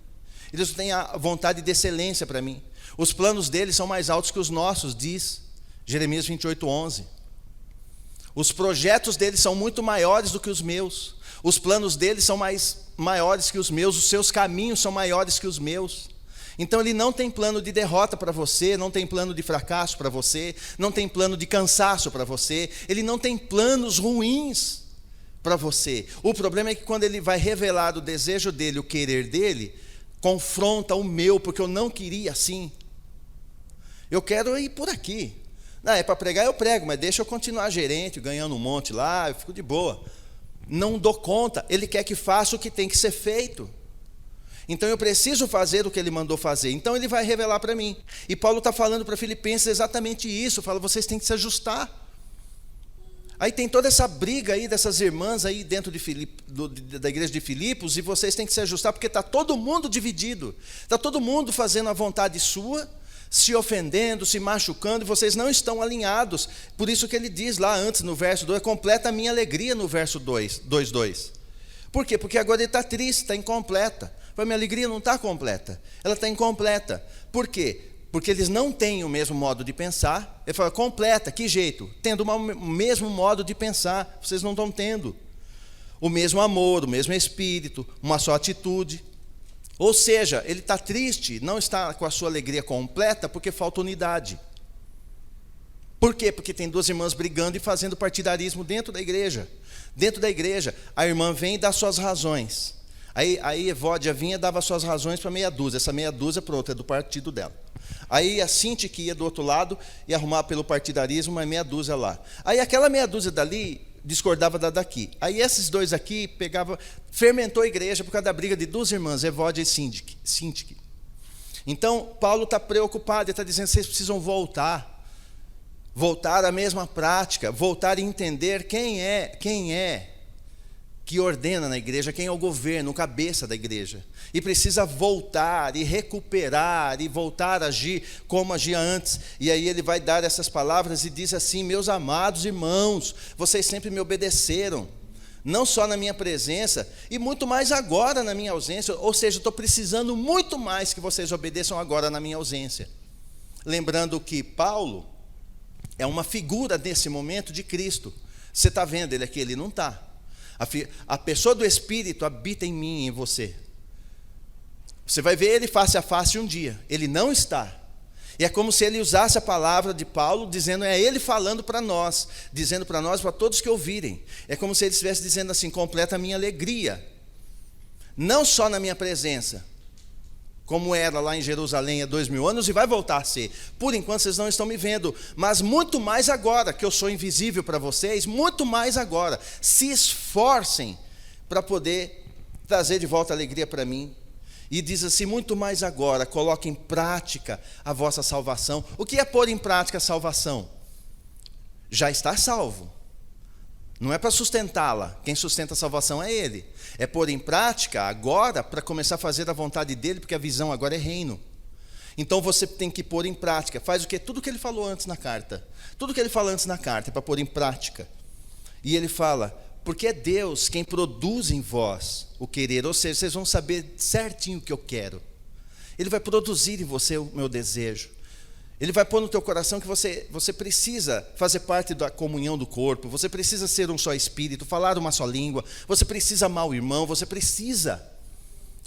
Ele só tem a vontade de excelência para mim. Os planos dele são mais altos que os nossos, diz Jeremias 28:11. Os projetos dele são muito maiores do que os meus. Os planos dele são maiores que os meus. Os seus caminhos são maiores que os meus. Então ele não tem plano de derrota para você, não tem plano de fracasso para você, não tem plano de cansaço para você, ele não tem planos ruins para você. O problema é que quando ele vai revelar o desejo dele, o querer dele, confronta o meu, porque eu não queria assim. Eu quero ir por aqui. Não, é para pregar, eu prego, mas deixa eu continuar gerente, ganhando um monte lá, eu fico de boa. Não dou conta, ele quer que faça o que tem que ser feito. Então eu preciso fazer o que ele mandou fazer. Então ele vai revelar para mim. E Paulo está falando para Filipenses exatamente isso. Fala, vocês têm que se ajustar. Aí tem toda essa briga aí dessas irmãs aí dentro da igreja de Filipos, e vocês têm que se ajustar, porque está todo mundo dividido. Está todo mundo fazendo a vontade sua, se ofendendo, se machucando, e vocês não estão alinhados. Por isso que ele diz lá antes, no verso 2, completa a minha alegria no verso 2:2. Por quê? Porque agora ele está triste, está incompleta. A minha alegria não está completa, ela está incompleta. Por quê? Porque eles não têm o mesmo modo de pensar. Ele fala, completa, que jeito? Tendo o mesmo modo de pensar, vocês não estão tendo. O mesmo amor, o mesmo espírito, uma só atitude. Ou seja, ele está triste, não está com a sua alegria completa, porque falta unidade. Por quê? Porque tem 2 irmãs brigando e fazendo partidarismo dentro da igreja. Dentro da igreja, a irmã vem e dá suas razões. Aí a Evódia vinha e dava suas razões para meia dúzia. Essa meia dúzia, pronto, é do partido dela. Aí a Cinti, que ia do outro lado, ia arrumar pelo partidarismo, uma meia dúzia lá. Aí aquela meia dúzia dali discordava da daqui. Aí esses 2 aqui fermentou a igreja por causa da briga de 2 irmãs, Evódia e Cinti. Então Paulo está preocupado, ele está dizendo, vocês precisam voltar à mesma prática, voltar a entender quem é que ordena na igreja, quem é o governo, o cabeça da igreja. E precisa voltar e recuperar e voltar a agir como agia antes. E aí ele vai dar essas palavras e diz assim, meus amados irmãos, vocês sempre me obedeceram, não só na minha presença, e muito mais agora na minha ausência. Ou seja, estou precisando muito mais que vocês obedeçam agora na minha ausência. Lembrando que Paulo é uma figura nesse momento de Cristo. Você está vendo ele aqui? Ele não está. A pessoa do Espírito habita em mim e em você. Você vai ver ele face a face um dia. Ele não está. E é como se ele usasse a palavra de Paulo, dizendo, é ele falando para nós, dizendo para nós, para todos que ouvirem. É como se ele estivesse dizendo assim, completa a minha alegria. Não só na minha presença, como era lá em Jerusalém há 2000 anos, e vai voltar a ser. Por enquanto vocês não estão me vendo, mas muito mais agora, que eu sou invisível para vocês, muito mais agora. Se esforcem para poder trazer de volta a alegria para mim. E diz assim: muito mais agora, coloque em prática a vossa salvação. O que é pôr em prática a salvação? Já está salvo. Não é para sustentá-la. Quem sustenta a salvação é Ele. É pôr em prática agora para começar a fazer a vontade dEle, porque a visão agora é reino. Então você tem que pôr em prática. Faz o quê? Tudo que ele falou antes na carta. Tudo que ele fala antes na carta é para pôr em prática. E ele fala: porque é Deus quem produz em vós o querer. Ou seja, vocês vão saber certinho o que eu quero. Ele vai produzir em você o meu desejo. Ele vai pôr no teu coração que você precisa fazer parte da comunhão do corpo. Você precisa ser um só espírito, falar uma só língua. Você precisa amar o irmão. Você precisa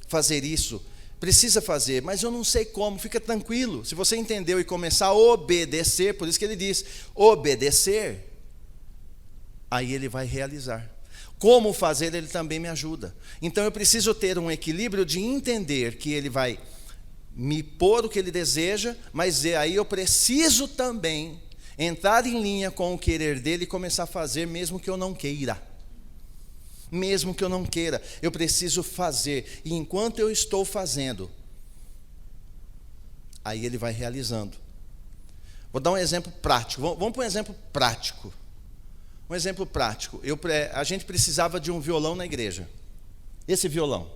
fazer isso. Precisa fazer, mas eu não sei como. Fica tranquilo. Se você entendeu e começar a obedecer, por isso que ele diz, obedecer, aí ele vai realizar. Como fazer, ele também me ajuda. Então eu preciso ter um equilíbrio de entender que ele vai me pôr o que ele deseja, mas aí eu preciso também entrar em linha com o querer dele e começar a fazer mesmo que eu não queira. Mesmo que eu não queira, eu preciso fazer. E enquanto eu estou fazendo, aí ele vai realizando. Vou dar um exemplo prático. Vamos para um exemplo prático. Um exemplo prático. A gente precisava de um violão na igreja. Esse violão.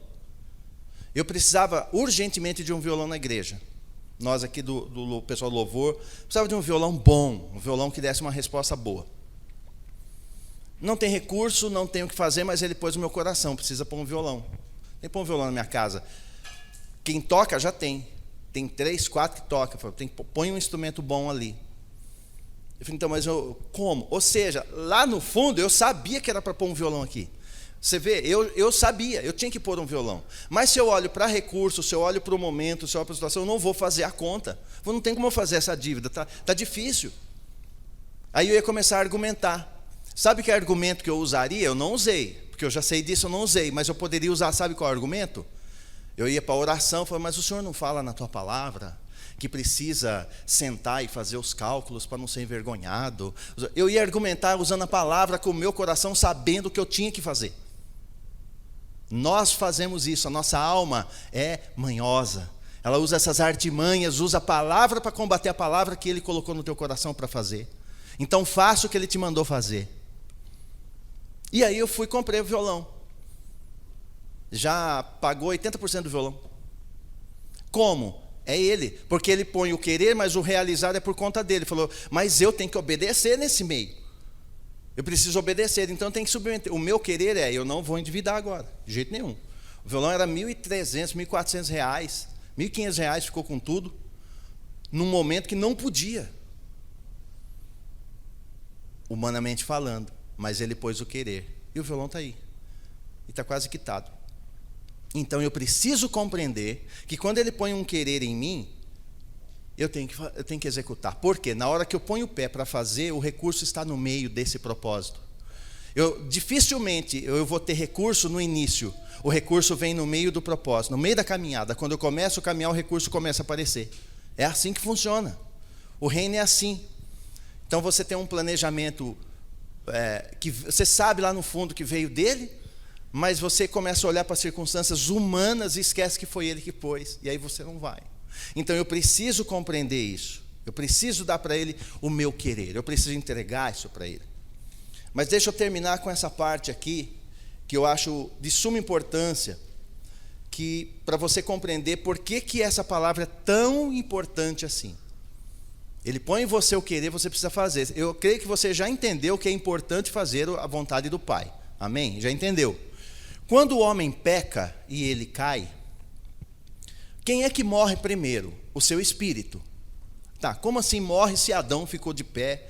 Eu precisava urgentemente de um violão na igreja. Nós aqui do pessoal do louvor, precisava de um violão bom, um violão que desse uma resposta boa. Não tem recurso, não tenho o que fazer, mas ele pôs no meu coração, precisa pôr um violão. Tem que pôr um violão na minha casa. Quem toca já tem. Tem 3, 4 que tocam. Põe um instrumento bom ali. Eu falei, então, mas como? Ou seja, lá no fundo eu sabia que era para pôr um violão aqui. Você vê, eu sabia, eu tinha que pôr um violão. Mas se eu olho para recurso, se eu olho para o momento, se eu olho para a situação, eu não vou fazer a conta. Não tem como eu fazer essa dívida, tá difícil. Aí eu ia começar a argumentar. Sabe que argumento que eu usaria? Eu não usei, porque eu já sei disso, eu não usei, mas eu poderia usar, sabe qual argumento? Eu ia para a oração, falava, mas o Senhor não fala na tua palavra que precisa sentar e fazer os cálculos para não ser envergonhado? Eu ia argumentar usando a palavra com o meu coração, sabendo o que eu tinha que fazer. Nós fazemos isso, a nossa alma é manhosa. Ela usa essas artimanhas, usa a palavra para combater a palavra que Ele colocou no teu coração para fazer. Então faça o que Ele te mandou fazer. E aí eu fui e comprei o violão. Já pagou 80% do violão. Como? É Ele, porque Ele põe o querer, mas o realizar é por conta dele. Ele falou, mas eu tenho que obedecer nesse meio. Eu preciso obedecer, então eu tenho que submeter. O meu querer eu não vou endividar agora, de jeito nenhum. O violão era R$1.300, R$1.400, R$1.500 ficou com tudo, num momento que não podia. Humanamente falando, mas ele pôs o querer. E o violão está aí. E está quase quitado. Então eu preciso compreender que quando ele põe um querer em mim, eu tenho que executar. Por quê? Na hora que eu ponho o pé para fazer, o recurso está no meio desse propósito. Dificilmente eu vou ter recurso no início. O recurso vem no meio do propósito, no meio da caminhada. Quando eu começo a caminhar, o recurso começa a aparecer. É assim que funciona. O reino é assim. Então você tem um planejamento que você sabe lá no fundo que veio dele, mas você começa a olhar para as circunstâncias humanas e esquece que foi ele que pôs, e aí você não vai. Então eu preciso compreender isso, eu preciso dar para ele o meu querer, eu preciso entregar isso para ele. Mas deixa eu terminar com essa parte aqui, que eu acho de suma importância, para você compreender por que essa palavra é tão importante assim. Ele põe em você o querer, você precisa fazer. Eu creio que você já entendeu que é importante fazer a vontade do Pai. Amém? Já entendeu? Quando o homem peca e ele cai, quem é que morre primeiro? O seu espírito. Tá, como assim morre se Adão ficou de pé?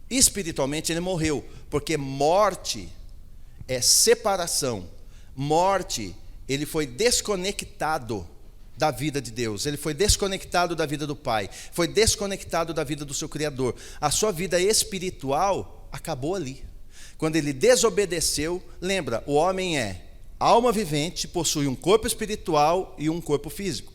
Espiritualmente ele morreu, porque morte é separação. Morte, ele foi desconectado da vida de Deus, ele foi desconectado da vida do Pai, foi desconectado da vida do seu Criador. A sua vida espiritual acabou ali. Quando ele desobedeceu, lembra, o homem é alma vivente, possui um corpo espiritual e um corpo físico.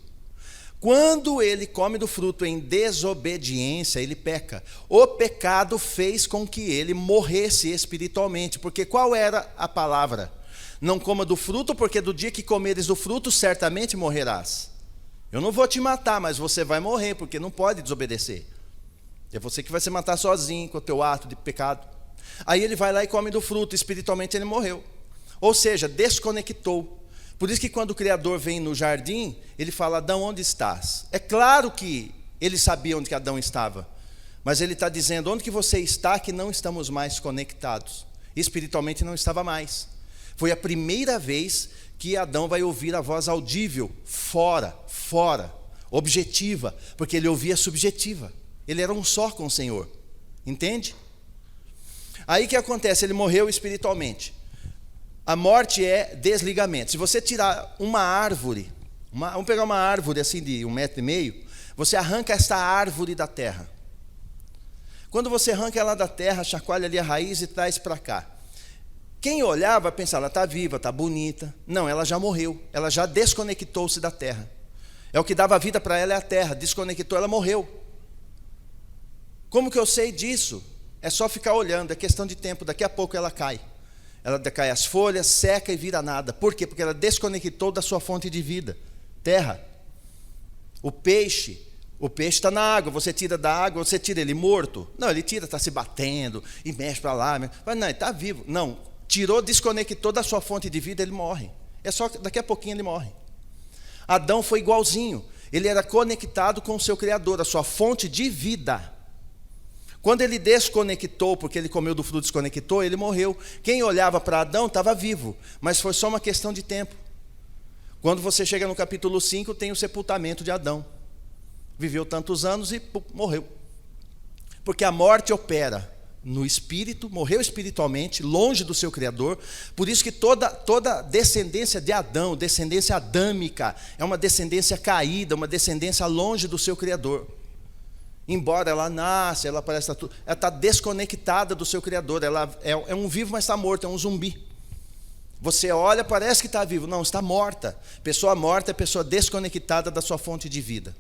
Quando ele come do fruto em desobediência, ele peca. O pecado fez com que ele morresse espiritualmente, porque qual era a palavra? Não coma do fruto, porque do dia que comeres do fruto, certamente morrerás. Eu não vou te matar, mas você vai morrer, porque não pode desobedecer. É você que vai se matar sozinho com o teu ato de pecado. Aí ele vai lá e come do fruto, espiritualmente ele morreu. Ou seja, desconectou. Por isso que quando o Criador vem no jardim, ele fala: Adão, onde estás? É claro que ele sabia onde que Adão estava, mas ele está dizendo: onde que você está que não estamos mais conectados? Espiritualmente não estava mais. Foi a primeira vez que Adão vai ouvir a voz audível, fora, objetiva, porque ele ouvia subjetiva. Ele era um só com o Senhor, entende? Aí o que acontece? Ele morreu espiritualmente. A morte é desligamento. Se você tirar uma árvore, vamos pegar uma árvore assim de 1,5 metro, você arranca essa árvore da terra. Quando você arranca ela da terra, chacoalha ali a raiz e traz para cá. Quem olhar vai pensar: ela está viva, está bonita. Não, ela já morreu, ela já desconectou-se da terra. É o que dava vida para ela, é a terra. Desconectou, ela morreu. Como que eu sei disso? É só ficar olhando, é questão de tempo, daqui a pouco ela cai. Ela decai as folhas, seca e vira nada. Por quê? Porque ela desconectou da sua fonte de vida, terra. O peixe está na água, você tira da água, você tira ele morto? Não, ele tira, está se batendo, e mexe para lá. Mas não, ele está vivo. Não, tirou, desconectou da sua fonte de vida, ele morre. É só daqui a pouquinho ele morre. Adão foi igualzinho. Ele era conectado com o seu Criador, a sua fonte de vida. Quando ele desconectou, porque ele comeu do fruto, desconectou, ele morreu. Quem olhava para Adão estava vivo, mas foi só uma questão de tempo. Quando você chega no capítulo 5, tem o sepultamento de Adão. Viveu tantos anos e morreu. Porque a morte opera no espírito, morreu espiritualmente, longe do seu Criador. Por isso que toda descendência de Adão, descendência adâmica, é uma descendência caída, uma descendência longe do seu Criador. Embora ela nasce, ela parece ela está desconectada do seu Criador. Ela é um vivo, mas está morto, é um zumbi. Você olha, parece que está vivo. Não, está morta. Pessoa morta é pessoa desconectada da sua fonte de vida.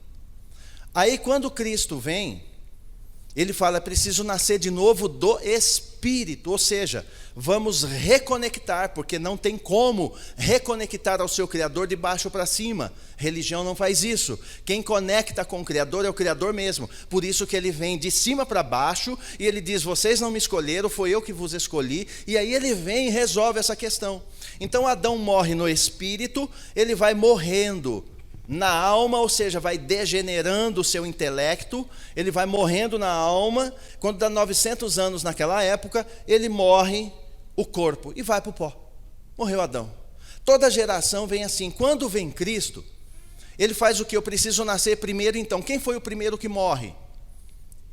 Aí quando Cristo vem, ele fala: é preciso nascer de novo do Espírito. Ou seja, vamos reconectar, porque não tem como reconectar ao seu Criador de baixo para cima. Religião não faz isso. Quem conecta com o Criador é o Criador mesmo. Por isso que ele vem de cima para baixo e ele diz: vocês não me escolheram, foi eu que vos escolhi. E aí ele vem e resolve essa questão. Então Adão morre no Espírito, ele vai morrendo na alma, ou seja, vai degenerando o seu intelecto, ele vai morrendo na alma. Quando dá 900 anos naquela época, ele morre o corpo e vai para o pó. Morreu Adão. Toda geração vem assim. Quando vem Cristo, ele faz o que? Eu preciso nascer primeiro. Então, quem foi o primeiro que morre?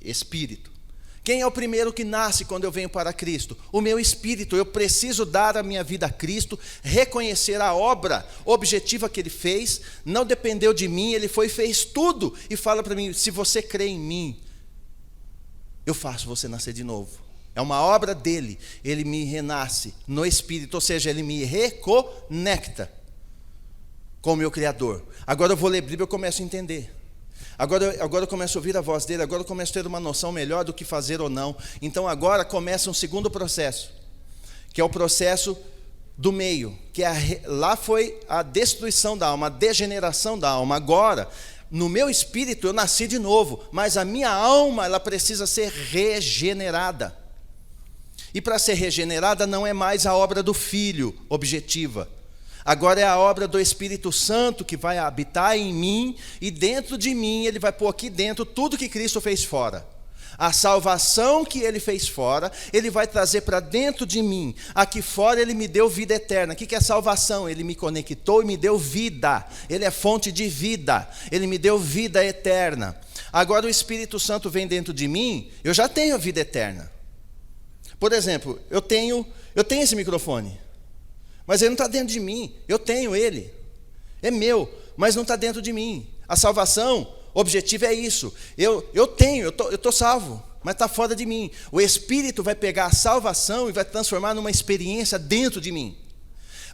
Espírito. Quem é o primeiro que nasce quando eu venho para Cristo? O meu espírito. Eu preciso dar a minha vida a Cristo, reconhecer a obra objetiva que Ele fez, não dependeu de mim, Ele foi e fez tudo, e fala para mim: se você crê em mim, eu faço você nascer de novo. É uma obra dele, Ele me renasce no espírito, ou seja, Ele me reconecta com o meu Criador. Agora eu vou ler a Bíblia e eu começo a entender. Agora eu começo a ouvir a voz dele, agora eu começo a ter uma noção melhor do que fazer ou não. Então agora começa um segundo processo, que é o processo do meio, que lá foi a destruição da alma, a degeneração da alma. Agora, no meu espírito eu nasci de novo, mas a minha alma, ela precisa ser regenerada. E para ser regenerada não é mais a obra do Filho objetiva. Agora é a obra do Espírito Santo que vai habitar em mim, e dentro de mim ele vai pôr aqui dentro tudo que Cristo fez fora. A salvação que Ele fez fora, Ele vai trazer para dentro de mim. Aqui fora Ele me deu vida eterna. O que é salvação? Ele me conectou e me deu vida. Ele é fonte de vida. Ele me deu vida eterna. Agora o Espírito Santo vem dentro de mim, eu já tenho a vida eterna. Por exemplo, eu tenho esse microfone, mas ele não está dentro de mim. Eu tenho ele, é meu, mas não está dentro de mim. A salvação, o objetivo é isso. Eu estou salvo, mas está fora de mim. O Espírito vai pegar a salvação e vai transformar numa experiência dentro de mim.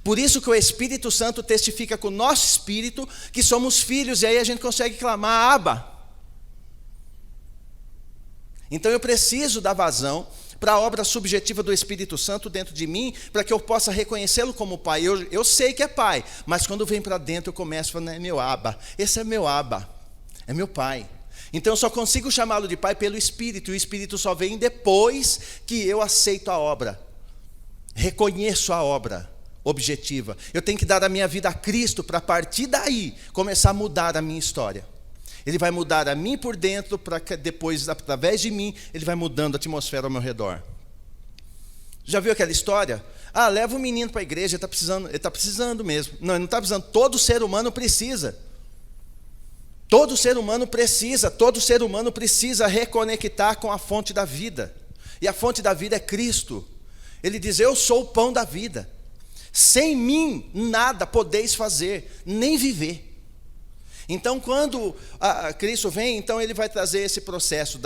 Por isso que o Espírito Santo testifica com o nosso espírito que somos filhos, e aí a gente consegue clamar: Abba. Então eu preciso dar vazão para a obra subjetiva do Espírito Santo dentro de mim, para que eu possa reconhecê-lo como Pai. Eu sei que é Pai, mas quando vem para dentro eu começo a falar, não é meu Abba, esse é meu Abba, é meu Pai. Então eu só consigo chamá-lo de Pai pelo Espírito, e o Espírito só vem depois que eu aceito a obra, reconheço a obra objetiva. Eu tenho que dar a minha vida a Cristo, para a partir daí começar a mudar a minha história. Ele vai mudar a mim por dentro, para que depois, através de mim, ele vai mudando a atmosfera ao meu redor. Já viu aquela história? Leva o menino para a igreja, ele está precisando mesmo. Não, ele não está precisando, todo ser humano precisa. Todo ser humano precisa reconectar com a fonte da vida. E a fonte da vida é Cristo. Ele diz, eu sou o pão da vida. Sem mim, nada podeis fazer, nem viver. Então, quando Cristo vem, então ele vai trazer esse processo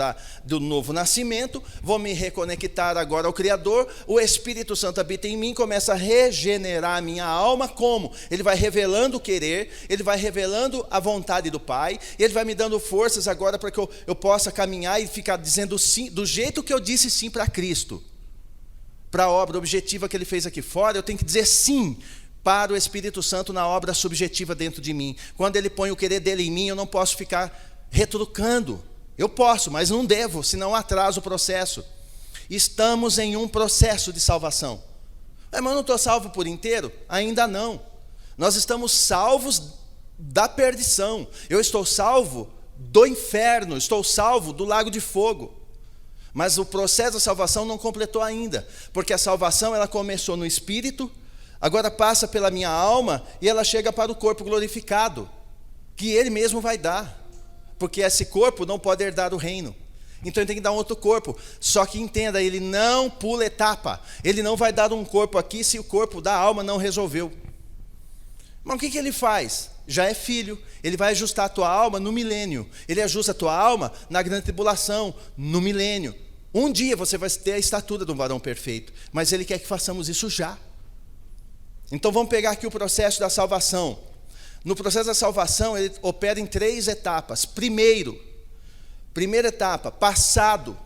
do novo nascimento, vou me reconectar agora ao Criador, o Espírito Santo habita em mim, começa a regenerar a minha alma, como? Ele vai revelando o querer, ele vai revelando a vontade do Pai, ele vai me dando forças agora para que eu possa caminhar e ficar dizendo sim, do jeito que eu disse sim para Cristo, para a obra objetiva que ele fez aqui fora, eu tenho que dizer sim para o Espírito Santo na obra subjetiva dentro de mim. Quando ele põe o querer dele em mim, eu não posso ficar retrucando. Eu posso, mas não devo, senão atraso o processo. Estamos em um processo de salvação. Mas eu não estou salvo por inteiro? Ainda não. Nós estamos salvos da perdição. Eu estou salvo do inferno, estou salvo do lago de fogo. Mas o processo da salvação não completou ainda, porque a salvação ela começou no Espírito, agora passa pela minha alma e ela chega para o corpo glorificado, que Ele mesmo vai dar, porque esse corpo não pode herdar o reino. Então ele tem que dar um outro corpo. Só que entenda, ele não pula etapa. Ele não vai dar um corpo aqui se o corpo da alma não resolveu. Mas o que ele faz? Já é filho, ele vai ajustar a tua alma no milênio. Ele ajusta a tua alma na grande tribulação, no milênio. Um dia você vai ter a estatura de um varão perfeito, mas ele quer que façamos isso já. Então vamos pegar aqui o processo da salvação. No processo da salvação, ele opera em 3 etapas. Primeira etapa, passado.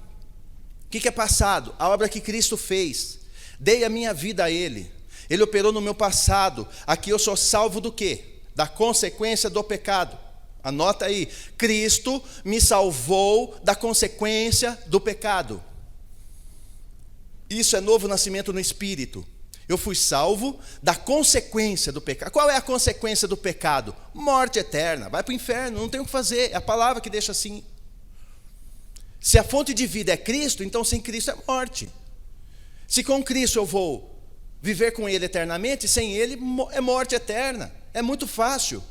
O que é passado? A obra que Cristo fez. Dei a minha vida a Ele. Ele operou no meu passado. Aqui eu sou salvo do quê? Da consequência do pecado. Anota aí. Cristo me salvou da consequência do pecado. Isso é novo nascimento no Espírito. Eu fui salvo da consequência do pecado. Qual é a consequência do pecado? Morte eterna. Vai para o inferno, não tem o que fazer. É a palavra que deixa assim. Se a fonte de vida é Cristo, então sem Cristo é morte. Se com Cristo eu vou viver com Ele eternamente, sem Ele é morte eterna. É muito fácil.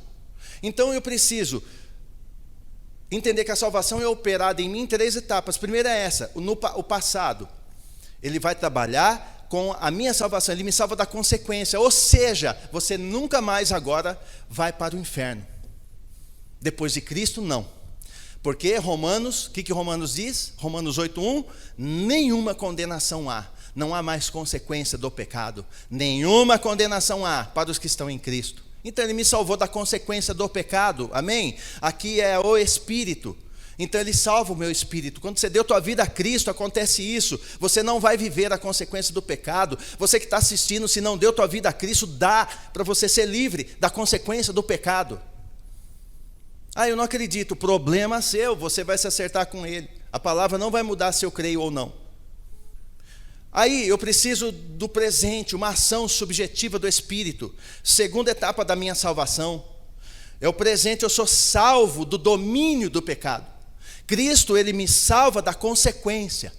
Então eu preciso entender que a salvação é operada em mim em 3 etapas. Primeira é essa, o passado. Ele vai trabalhar com a minha salvação, Ele me salva da consequência. Ou seja, você nunca mais agora vai para o inferno. Depois de Cristo, não. Porque Romanos, o que Romanos diz? Romanos 8:1, nenhuma condenação há. Não há mais consequência do pecado. Nenhuma condenação há para os que estão em Cristo. Então Ele me salvou da consequência do pecado, amém? Aqui é o Espírito. Então Ele salva o meu espírito. Quando você deu tua vida a Cristo, acontece isso. Você não vai viver a consequência do pecado. Você que está assistindo, se não deu tua vida a Cristo, dá para você ser livre da consequência do pecado. Eu não acredito. Problema seu, você vai se acertar com Ele. A palavra não vai mudar se eu creio ou não. Aí eu preciso do presente, uma ação subjetiva do Espírito. Segunda etapa da minha salvação. É o presente, eu sou salvo do domínio do pecado. Cristo, Ele me salva da consequência.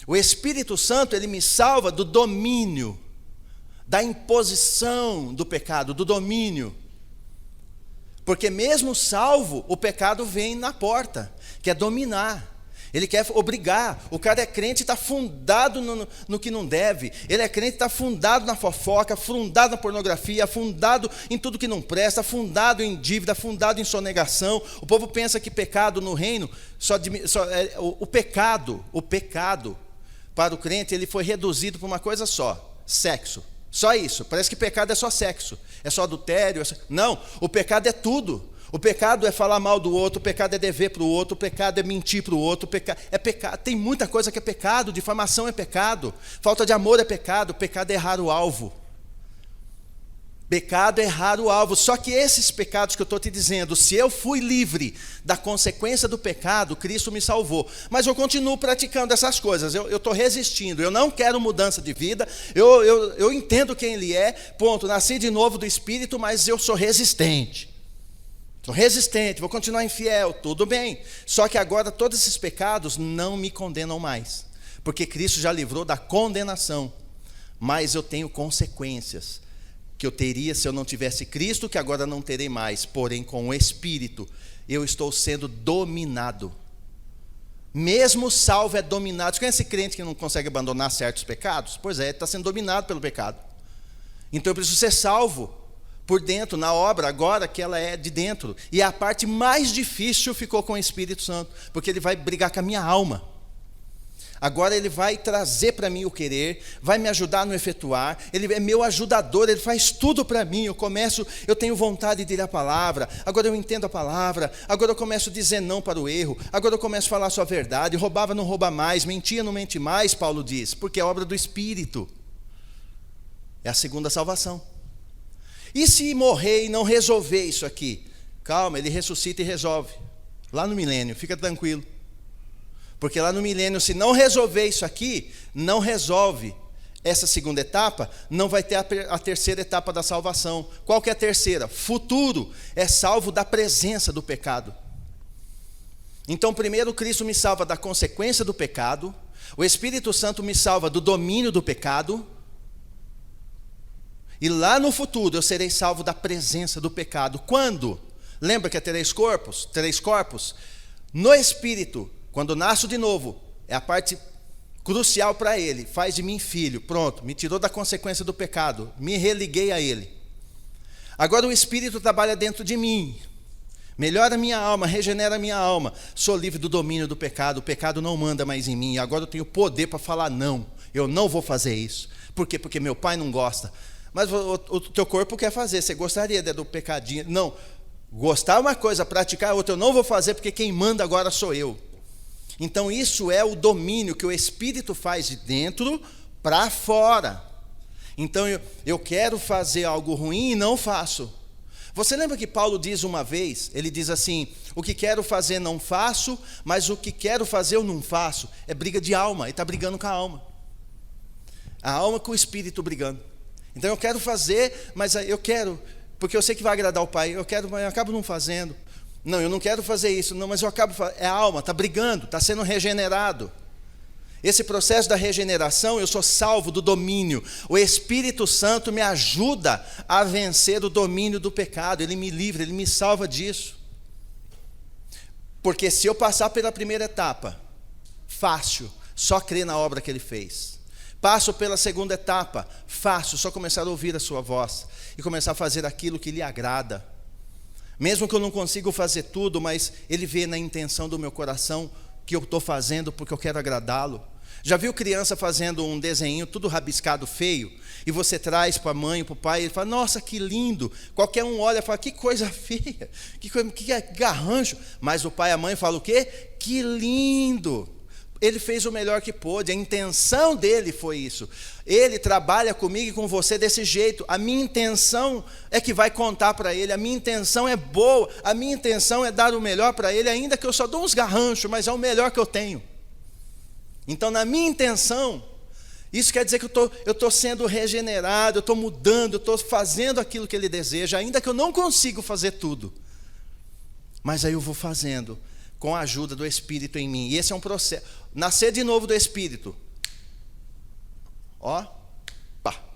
O Espírito Santo, Ele me salva do domínio, da imposição do pecado, do domínio. Porque mesmo salvo, o pecado vem na porta, quer dominar. Ele quer obrigar. O cara é crente e está fundado no que não deve. Ele é crente e está fundado na fofoca, fundado na pornografia, fundado em tudo que não presta, fundado em dívida, fundado em sonegação. O povo pensa que pecado no reino, o pecado para o crente, ele foi reduzido para uma coisa só: sexo. Só isso. Parece que pecado é só sexo, é só adultério. Não, o pecado é tudo. O pecado é falar mal do outro, o pecado é dever para o outro, o pecado é mentir para o outro, é pecado. Tem muita coisa que é pecado, difamação é pecado, falta de amor é pecado, pecado é errar o alvo. Pecado é errar o alvo. Só que esses pecados que eu estou te dizendo, se eu fui livre da consequência do pecado, Cristo me salvou. Mas eu continuo praticando essas coisas, eu estou resistindo, eu não quero mudança de vida, eu entendo quem Ele é, ponto, nasci de novo do Espírito, mas eu sou resistente. Sou resistente, vou continuar infiel, tudo bem. Só que agora todos esses pecados não me condenam mais, porque Cristo já livrou da condenação. Mas eu tenho consequências que eu teria se eu não tivesse Cristo, que agora não terei mais. Porém, com o Espírito, eu estou sendo dominado. Mesmo salvo é dominado. Você conhece crente que não consegue abandonar certos pecados? Pois é, ele está sendo dominado pelo pecado. Então eu preciso ser salvo por dentro, na obra, agora que ela é de dentro. E a parte mais difícil ficou com o Espírito Santo, porque ele vai brigar com a minha alma. Agora ele vai trazer para mim o querer, vai me ajudar no efetuar, ele é meu ajudador, ele faz tudo para mim. Eu tenho vontade de ir à palavra, agora eu entendo a palavra, agora eu começo a dizer não para o erro, agora eu começo a falar só a verdade, roubava, não rouba mais, mentia, não mente mais, Paulo diz, porque é obra do Espírito. É a segunda salvação. E se morrer e não resolver isso aqui? Calma, ele ressuscita e resolve. Lá no milênio, fica tranquilo. Porque lá no milênio, se não resolver isso aqui, não resolve essa segunda etapa, não vai ter a terceira etapa da salvação. Qual que é a terceira? Futuro, é salvo da presença do pecado. Então, primeiro Cristo me salva da consequência do pecado, o Espírito Santo me salva do domínio do pecado, e lá no futuro eu serei salvo da presença do pecado. Quando? Lembra que é três corpos? No Espírito, quando nasço de novo, é a parte crucial para Ele. Faz de mim filho, pronto, me tirou da consequência do pecado, me religuei a Ele. Agora o Espírito trabalha dentro de mim, melhora a minha alma, regenera a minha alma. Sou livre do domínio do pecado, o pecado não manda mais em mim. Agora eu tenho poder para falar não, eu não vou fazer isso. Por quê? Porque meu pai não gosta. Mas o teu corpo quer fazer, você gostaria do pecadinho. Não, gostar é uma coisa, praticar é outra. Eu não vou fazer porque quem manda agora sou eu. Então isso é o domínio que o Espírito faz de dentro para fora. Então eu quero fazer algo ruim e não faço. Você lembra que Paulo diz uma vez, ele diz assim, o que quero fazer não faço, mas o que quero fazer eu não faço. É briga de alma, ele está brigando com a alma. A alma com o Espírito brigando. Então eu quero fazer, mas eu quero, porque eu sei que vai agradar o Pai, eu quero, mas eu acabo não fazendo. Não, eu não quero fazer isso, não, mas eu acabo fazendo. É a alma, está brigando, está sendo regenerado. Esse processo da regeneração, eu sou salvo do domínio. O Espírito Santo me ajuda a vencer o domínio do pecado, ele me livra, ele me salva disso. Porque se eu passar pela primeira etapa, fácil, só crer na obra que ele fez. Passo pela segunda etapa, fácil, só começar a ouvir a sua voz e começar a fazer aquilo que lhe agrada. Mesmo que eu não consiga fazer tudo, mas ele vê na intenção do meu coração que eu estou fazendo porque eu quero agradá-lo. Já viu criança fazendo um desenho tudo rabiscado feio? E você traz para a mãe, para o pai, e ele fala, nossa, que lindo. Qualquer um olha e fala, que coisa feia, que garrancho. Mas o pai e a mãe falam o quê? Que lindo. Ele fez o melhor que pôde, a intenção dele foi isso. Ele trabalha comigo e com você desse jeito. A minha intenção é que vai contar para ele, a minha intenção é boa, a minha intenção é dar o melhor para ele, ainda que eu só dou uns garranchos, mas é o melhor que eu tenho. Então, na minha intenção, isso quer dizer que eu estou sendo regenerado, eu estou mudando, eu estou fazendo aquilo que ele deseja, ainda que eu não consiga fazer tudo. Mas aí eu vou fazendo, com a ajuda do Espírito em mim. E esse é um processo. Nascer de novo do Espírito.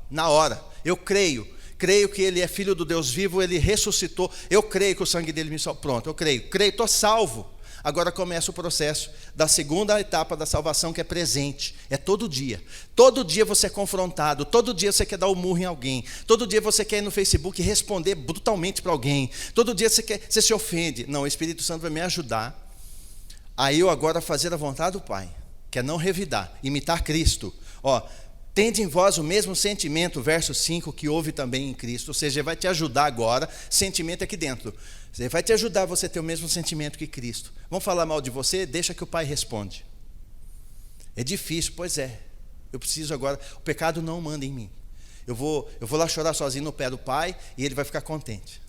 Na hora. Eu creio que Ele é Filho do Deus vivo, Ele ressuscitou. Eu creio que o sangue dele me salvou. Pronto, eu creio, estou salvo. Agora começa o processo da segunda etapa da salvação, que é presente. É todo dia. Todo dia você é confrontado. Todo dia você quer dar um murro em alguém. Todo dia você quer ir no Facebook e responder brutalmente para alguém. Todo dia você se ofende. Não, o Espírito Santo vai me ajudar a eu agora fazer a vontade do Pai, que é não revidar, imitar Cristo. Tende em vós o mesmo sentimento, verso 5, que houve também em Cristo. Ou seja, ele vai te ajudar agora, sentimento aqui dentro. Ele vai te ajudar a você ter o mesmo sentimento que Cristo. Vão falar mal de você? Deixa que o Pai responde. É difícil, pois é. Eu preciso agora, o pecado não manda em mim. Eu vou lá chorar sozinho no pé do Pai e Ele vai ficar contente.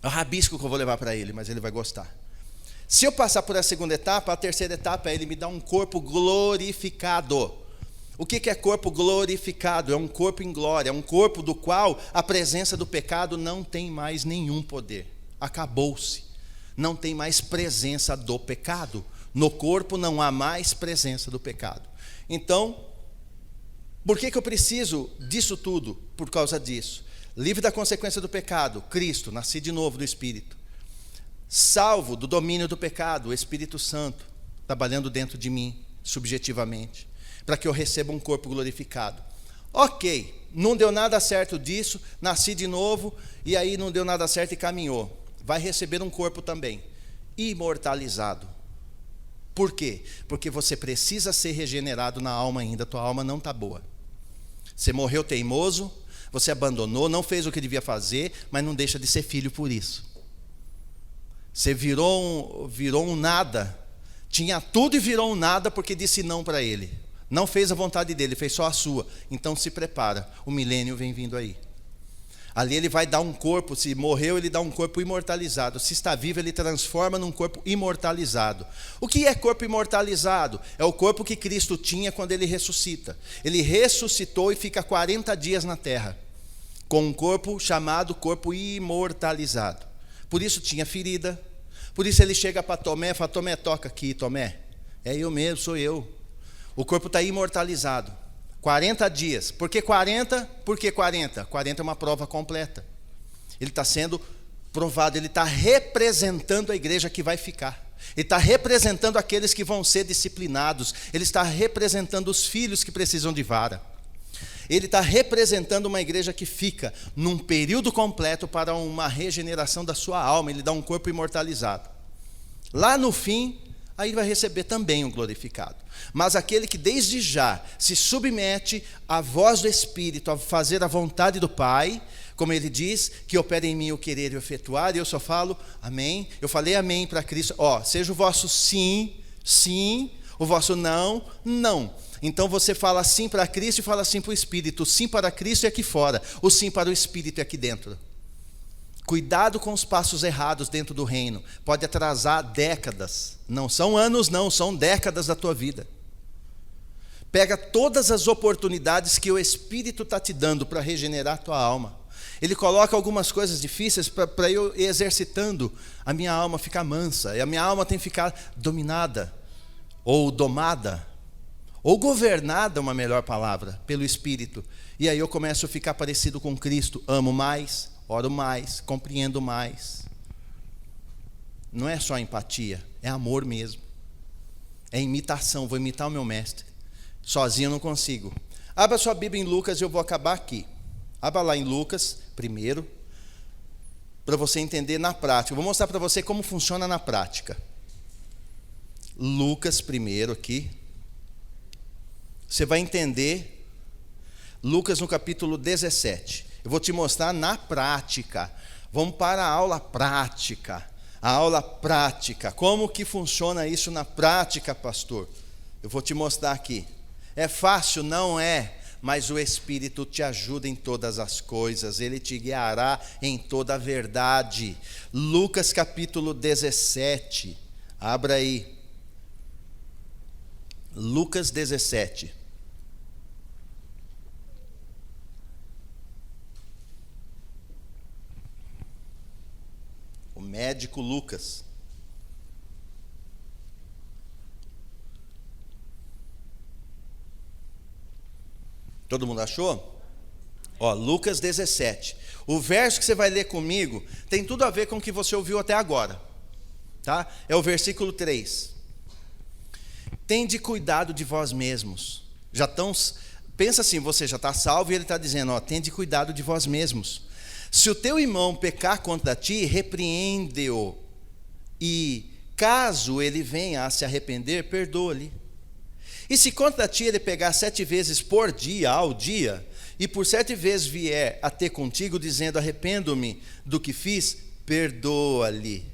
É o rabisco que eu vou levar para Ele, mas Ele vai gostar. Se eu passar por essa segunda etapa, a terceira etapa é Ele me dar um corpo glorificado. O que é corpo glorificado? É um corpo em glória, é um corpo do qual a presença do pecado não tem mais nenhum poder. Acabou-se. Não tem mais presença do pecado. No corpo não há mais presença do pecado. Então, por que eu preciso disso tudo? Por causa disso. Livre da consequência do pecado, Cristo, nasci de novo do Espírito. Salvo do domínio do pecado, o Espírito Santo, trabalhando dentro de mim, subjetivamente, para que eu receba um corpo glorificado. Ok, não deu nada certo disso, nasci de novo, e aí não deu nada certo e caminhou. Vai receber um corpo também, imortalizado. Por quê? Porque você precisa ser regenerado na alma ainda, tua alma não está boa. Você morreu teimoso, você abandonou, não fez o que devia fazer, mas não deixa de ser filho por isso. Você virou um nada, tinha tudo e virou um nada porque disse não para Ele. Não fez a vontade dEle, fez só a sua. Então se prepara, o milênio vem vindo aí. Ali Ele vai dar um corpo, se morreu Ele dá um corpo imortalizado. Se está vivo Ele transforma num corpo imortalizado. O que é corpo imortalizado? É o corpo que Cristo tinha quando Ele ressuscita. Ele ressuscitou e fica 40 dias na terra, com um corpo chamado corpo imortalizado. Por isso tinha ferida. Por isso Ele chega para Tomé e fala: Tomé, toca aqui, Tomé. É eu mesmo, sou eu. O corpo está imortalizado. 40 dias. Por que 40? Por que 40? 40 é uma prova completa. Ele está sendo provado, ele está representando a igreja que vai ficar. Ele está representando aqueles que vão ser disciplinados. Ele está representando os filhos que precisam de vara. Ele está representando uma igreja que fica num período completo para uma regeneração da sua alma. Ele dá um corpo imortalizado. Lá no fim, aí vai receber também um glorificado. Mas aquele que desde já se submete à voz do Espírito, a fazer a vontade do Pai, como ele diz, que opera em mim o querer e o efetuar, e eu só falo amém. Eu falei amém para Cristo. Seja o vosso sim, sim, o vosso não, não. Então você fala sim para Cristo e fala sim para o Espírito. O sim para Cristo é aqui fora, o sim para o Espírito é aqui dentro. Cuidado com os passos errados dentro do reino. Pode atrasar décadas. Não são anos não, são décadas da tua vida. Pega todas as oportunidades que o Espírito está te dando para regenerar a tua alma. Ele coloca algumas coisas difíceis para eu ir exercitando a minha alma ficar mansa. E a minha alma tem que ficar dominada, ou domada, ou governada, uma melhor palavra, pelo Espírito. E aí eu começo a ficar parecido com Cristo. Amo mais, oro mais, compreendo mais. Não é só empatia, é amor mesmo. É imitação, vou imitar o meu mestre. Sozinho eu não consigo. Abra sua Bíblia em Lucas e eu vou acabar aqui. Abra lá em Lucas, primeiro, para você entender na prática. Eu vou mostrar para você como funciona na prática. Lucas primeiro aqui. Você vai entender. Lucas no capítulo 17. Eu vou te mostrar na prática. Vamos para a aula prática. A aula prática. Como que funciona isso na prática, pastor? Eu vou te mostrar aqui. É fácil? Não é. Mas o Espírito te ajuda em todas as coisas. Ele te guiará em toda a verdade. Lucas capítulo 17. Abra aí. Lucas 17. O médico Lucas. Todo mundo achou? Lucas 17. O verso que você vai ler comigo tem tudo a ver com o que você ouviu até agora. Tá? É o versículo 3. Tende cuidado de vós mesmos. Pensa assim, você já está salvo e ele está dizendo, tende cuidado de vós mesmos. Se o teu irmão pecar contra ti, repreende-o. E caso ele venha a se arrepender, perdoa-lhe. E se contra ti ele pegar 7 vezes por dia, ao dia, e por 7 vezes vier a ter contigo, dizendo, arrependo-me do que fiz, perdoa-lhe.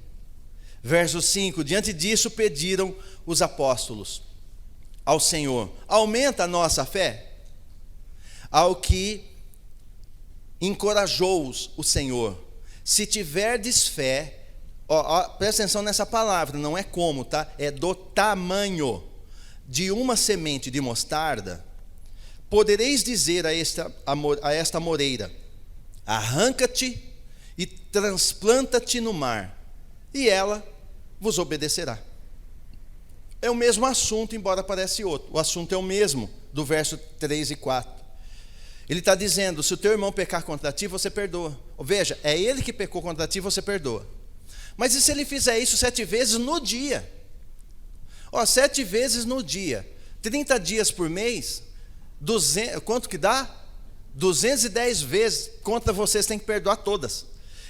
Verso 5, diante disso pediram os apóstolos ao Senhor, aumenta a nossa fé. Ao que encorajou-os o Senhor, se tiverdes fé, presta atenção nessa palavra, não é como, tá? É do tamanho de uma semente de mostarda, podereis dizer a esta moreira, arranca-te e transplanta-te no mar, e ela vos obedecerá. É o mesmo assunto, embora pareça outro. O assunto é o mesmo, do verso 3 e 4. Ele está dizendo, se o teu irmão pecar contra ti, você perdoa. Veja, é ele que pecou contra ti, você perdoa. Mas e se ele fizer isso 7 vezes no dia? 7 vezes no dia, 30 dias por mês, quanto que dá? 210 vezes, contra vocês tem que perdoar todas.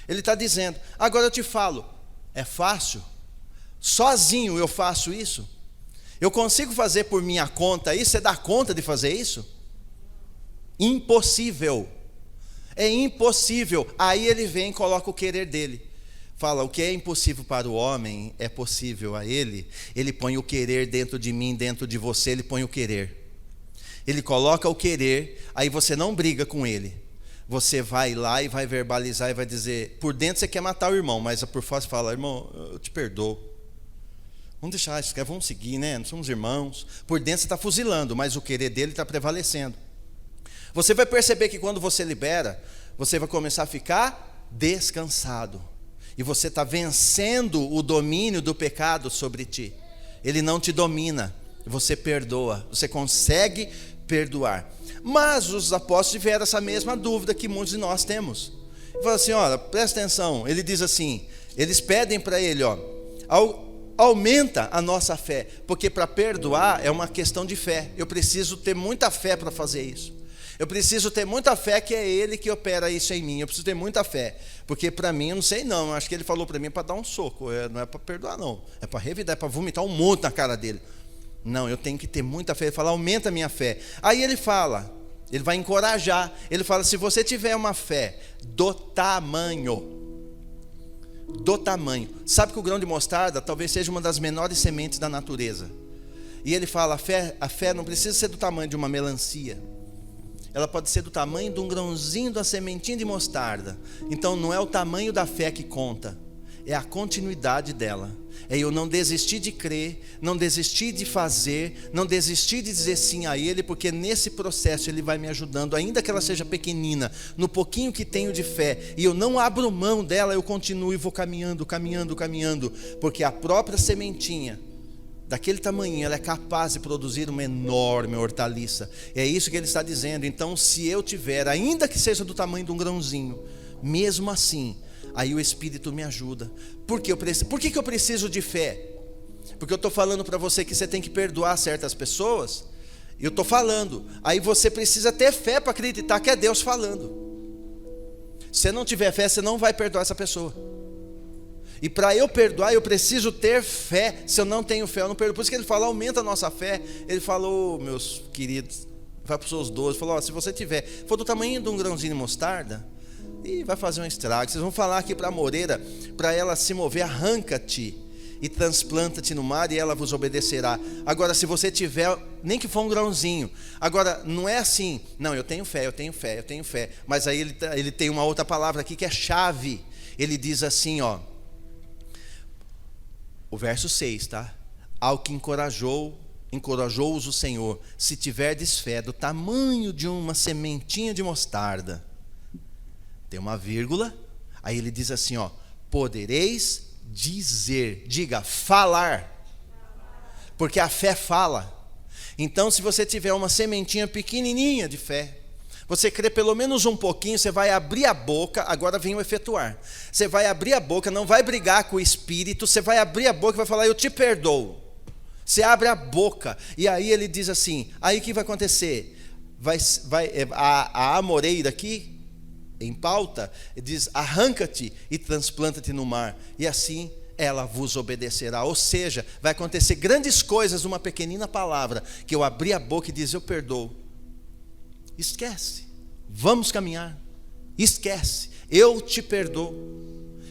Ele está dizendo, agora eu te falo, é fácil? Sozinho eu faço isso? Eu consigo fazer por minha conta isso? Você dá conta de fazer isso? Impossível. É impossível. Aí ele vem e coloca o querer dele. Fala, o que é impossível para o homem é possível a ele. Ele põe o querer dentro de mim, dentro de você, ele põe o querer. Ele coloca o querer, aí você não briga com ele. Você vai lá e vai verbalizar e vai dizer, por dentro você quer matar o irmão, mas por fora você fala, irmão, eu te perdoo. Vamos deixar isso, vamos seguir, né? Nós somos irmãos. Por dentro você está fuzilando, mas o querer dele está prevalecendo. Você vai perceber que quando você libera, você vai começar a ficar descansado. E você está vencendo o domínio do pecado sobre ti. Ele não te domina, você perdoa, você consegue perdoar. Mas os apóstolos tiveram essa mesma dúvida que muitos de nós temos. Fala assim, olha, presta atenção. Ele diz assim, eles pedem para ele, aumenta a nossa fé, porque para perdoar é uma questão de fé. Eu preciso ter muita fé para fazer isso. Eu preciso ter muita fé que é Ele que opera isso em mim. Eu preciso ter muita fé, porque para mim, eu não sei não, eu acho que Ele falou para mim para dar um soco, não é para perdoar não, é para revidar, é para vomitar um monte na cara dele. Não, eu tenho que ter muita fé. Ele fala, aumenta a minha fé. Aí ele fala, ele vai encorajar, ele fala, se você tiver uma fé do tamanho, sabe que o grão de mostarda talvez seja uma das menores sementes da natureza, e ele fala, a fé não precisa ser do tamanho de uma melancia, ela pode ser do tamanho de um grãozinho, de uma sementinha de mostarda. Então não é o tamanho da fé que conta, é a continuidade dela. É eu não desistir de crer, não desistir de fazer, não desistir de dizer sim a Ele, porque nesse processo Ele vai me ajudando, ainda que ela seja pequenina, no pouquinho que tenho de fé, e eu não abro mão dela, eu continuo e vou caminhando, porque a própria sementinha, daquele tamanho, ela é capaz de produzir uma enorme hortaliça. É isso que ele está dizendo. Então, se eu tiver, ainda que seja do tamanho de um grãozinho, mesmo assim, aí o Espírito me ajuda. Por que eu preciso de fé? Porque eu estou falando para você que você tem que perdoar certas pessoas. Eu estou falando. Aí você precisa ter fé para acreditar que é Deus falando. Se você não tiver fé, você não vai perdoar essa pessoa. E para eu perdoar, eu preciso ter fé. Se eu não tenho fé, eu não perdoo. Por isso que ele fala, aumenta a nossa fé. Ele falou, meus queridos, vai para os seus 12, falou, se você tiver, for do tamanho de um grãozinho de mostarda, e vai fazer um estrago. Vocês vão falar aqui para a moreira, para ela se mover, arranca-te e transplanta-te no mar, e ela vos obedecerá. Agora, se você tiver, nem que for um grãozinho, agora, não é assim, não, eu tenho fé, mas aí ele tem uma outra palavra aqui que é chave. Ele diz assim, o verso 6, tá? Ao que encorajou-os o Senhor, se tiverdes fé do tamanho de uma sementinha de mostarda, tem uma vírgula, aí ele diz assim, podereis dizer, diga, falar, porque a fé fala. Então, se você tiver uma sementinha pequenininha de fé, você crê pelo menos um pouquinho, você vai abrir a boca, agora vem o efetuar. Você vai abrir a boca, não vai brigar com o Espírito, você vai abrir a boca e vai falar, eu te perdoo. Você abre a boca, e aí ele diz assim, aí o que vai acontecer? A amoreira aqui, em pauta, diz, arranca-te e transplanta-te no mar. E assim ela vos obedecerá. Ou seja, vai acontecer grandes coisas numa pequenina palavra, que eu abrir a boca e dizer: eu perdoo. Esquece, vamos caminhar. Esquece, eu te perdoo.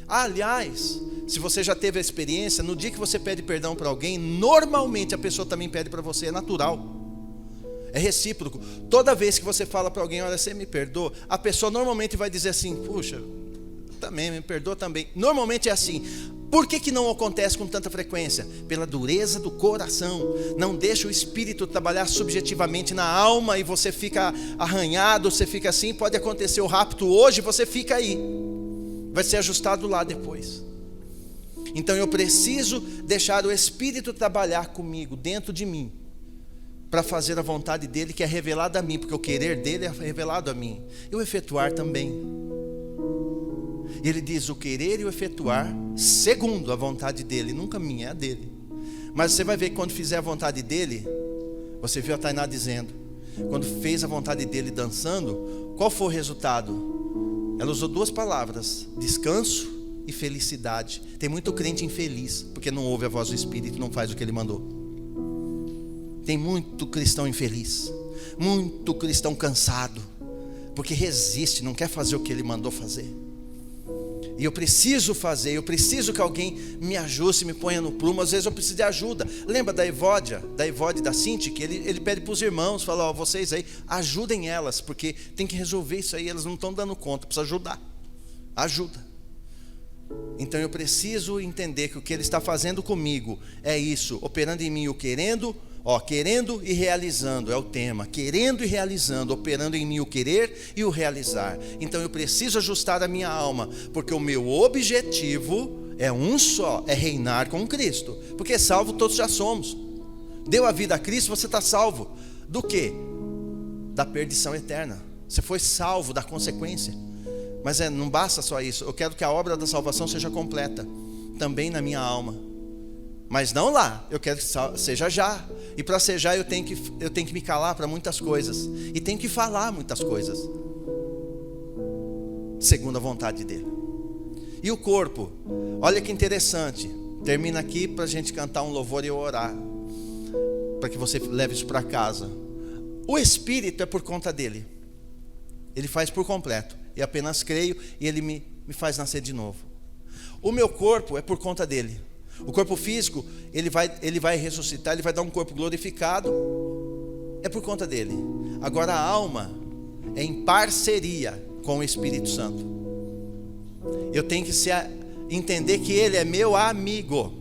Aliás, se você já teve a experiência, no dia que você pede perdão para alguém, normalmente a pessoa também pede para você, é natural, é recíproco. Toda vez que você fala para alguém: olha, você me perdoa, a pessoa normalmente vai dizer assim: puxa, também me perdoa também. Normalmente é assim. Por que não acontece com tanta frequência? Pela dureza do coração. Não deixa o Espírito trabalhar subjetivamente na alma e você fica arranhado, você fica assim. Pode acontecer o rapto hoje, você fica aí, vai ser ajustado lá depois. Então eu preciso deixar o Espírito trabalhar comigo, dentro de mim, para fazer a vontade dele, que é revelada a mim, porque o querer dele é revelado a mim, e o efetuar também. E ele diz: o querer e o efetuar segundo a vontade dele, nunca minha, é a dele. Mas você vai ver que quando fizer a vontade dele, você viu a Tainá dizendo, quando fez a vontade dele dançando, qual foi o resultado? Ela usou duas palavras: descanso e felicidade. Tem muito crente infeliz porque não ouve a voz do Espírito, não faz o que ele mandou. Tem muito cristão infeliz, muito cristão cansado, porque resiste, não quer fazer o que ele mandou fazer. E eu preciso fazer, eu preciso que alguém me ajuste, me ponha no prumo. Às vezes eu preciso de ajuda. Lembra da Evódia e da Cinti, que ele pede para os irmãos, fala: ó, vocês aí, ajudem elas, porque tem que resolver isso aí, elas não estão dando conta, precisa ajudar. Ajuda. Então eu preciso entender que o que ele está fazendo comigo é isso, operando em mim o querendo, querendo e realizando, é o tema, querendo e realizando, operando em mim o querer e o realizar. Então eu preciso ajustar a minha alma, porque o meu objetivo é um só, é reinar com Cristo, porque salvo todos já somos. Deu a vida a Cristo, você está salvo. Do quê? Da perdição eterna. Você foi salvo da consequência. Mas não basta só isso, eu quero que a obra da salvação seja completa, também na minha alma. Mas não lá, eu quero que seja já. E para ser já eu tenho que me calar para muitas coisas, e tenho que falar muitas coisas, segundo a vontade dele. E o corpo, olha que interessante. Termina aqui para a gente cantar um louvor e eu orar, para que você leve isso para casa. O Espírito é por conta dele, ele faz por completo. E apenas creio e ele me faz nascer de novo. O meu corpo é por conta dele. O corpo físico, ele vai ressuscitar, ele vai dar um corpo glorificado, é por conta dele. Agora a alma é em parceria com o Espírito Santo. Eu tenho que entender que ele é meu amigo,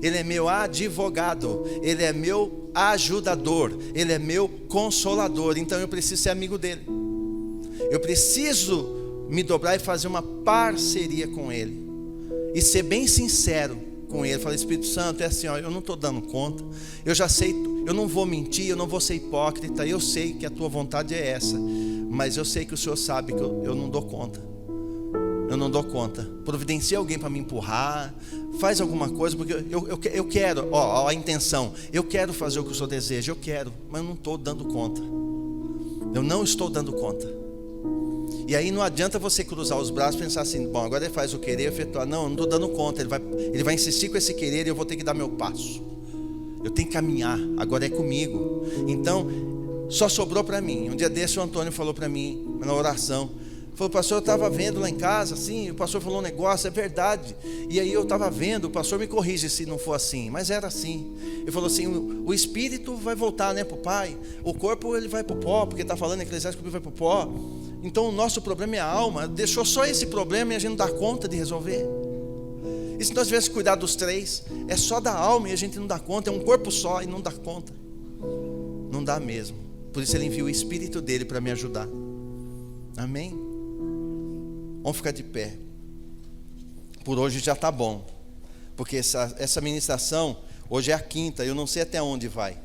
ele é meu advogado, ele é meu ajudador, ele é meu consolador. Então eu preciso ser amigo dele. Eu preciso me dobrar e fazer uma parceria com ele, e ser bem sincero com ele. Falar: Espírito Santo, é assim, eu não estou dando conta, eu já sei, eu não vou mentir, eu não vou ser hipócrita, eu sei que a tua vontade é essa, mas eu sei que o Senhor sabe que eu não dou conta, eu não dou conta. Providencia alguém para me empurrar, faz alguma coisa, porque eu quero, a intenção, eu quero fazer o que o Senhor deseja, eu quero, mas eu não estou dando conta, eu não estou dando conta. E aí não adianta você cruzar os braços e pensar assim: bom, agora ele faz o querer e efetuar. Não, eu não estou dando conta, ele vai insistir com esse querer e eu vou ter que dar meu passo. Eu tenho que caminhar, agora é comigo. Então, só sobrou para mim. Um dia desse o Antônio falou para mim, na oração, falou: pastor, eu estava vendo lá em casa, assim, o pastor falou um negócio, é verdade. E aí eu estava vendo, o pastor me corrige se não for assim, mas era assim. Ele falou assim: o espírito vai voltar, né, para o Pai, o corpo ele vai para o pó, porque está falando em Eclesiastes que o corpo vai para o pó. Então o nosso problema é a alma, deixou só esse problema e a gente não dá conta de resolver. E se nós tivéssemos que cuidar dos três, é só da alma e a gente não dá conta, é um corpo só e não dá conta. Não dá mesmo. Por isso ele enviou o Espírito dele para me ajudar. Amém? Vamos ficar de pé. Por hoje já está bom, porque essa ministração hoje é a quinta, eu não sei até onde vai,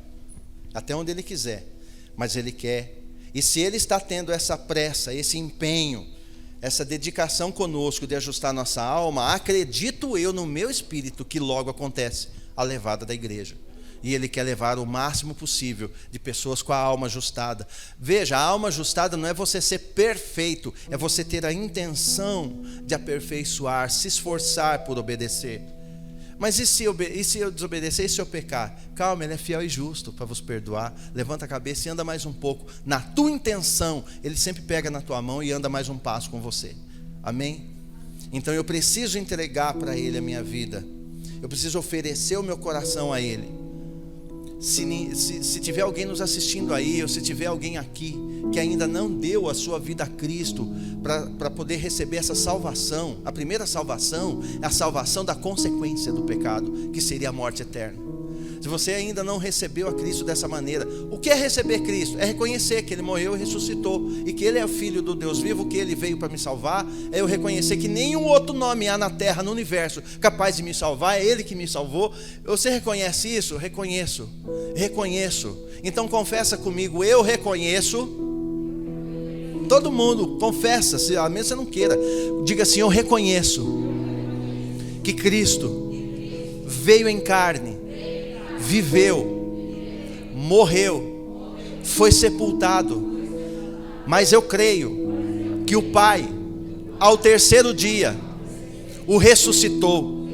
até onde ele quiser, mas ele quer. E se ele está tendo essa pressa, esse empenho, essa dedicação conosco de ajustar nossa alma, acredito eu no meu espírito que logo acontece a levada da igreja. E ele quer levar o máximo possível de pessoas com a alma ajustada. Veja, a alma ajustada não é você ser perfeito, é você ter a intenção de aperfeiçoar, se esforçar por obedecer. Mas e se eu desobedecer, e se eu pecar? Calma, Ele é fiel e justo para vos perdoar. Levanta a cabeça e anda mais um pouco. Na tua intenção, Ele sempre pega na tua mão e anda mais um passo com você. Amém? Então eu preciso entregar para Ele a minha vida. Eu preciso oferecer o meu coração a Ele. Se tiver alguém nos assistindo aí, ou se tiver alguém aqui que ainda não deu a sua vida a Cristo para poder receber essa salvação, a primeira salvação é a salvação da consequência do pecado, que seria a morte eterna. Se você ainda não recebeu a Cristo dessa maneira, o que é receber Cristo? É reconhecer que Ele morreu e ressuscitou, e que Ele é o Filho do Deus vivo, que Ele veio para me salvar. É eu reconhecer que nenhum outro nome há na terra, no universo, capaz de me salvar. É Ele que me salvou. Você reconhece isso? Reconheço. Então confessa comigo: eu reconheço. Todo mundo confessa, a menos você não queira. Diga assim: eu reconheço que Cristo veio em carne, viveu, morreu, foi sepultado, mas eu creio que o Pai, ao terceiro dia, o ressuscitou,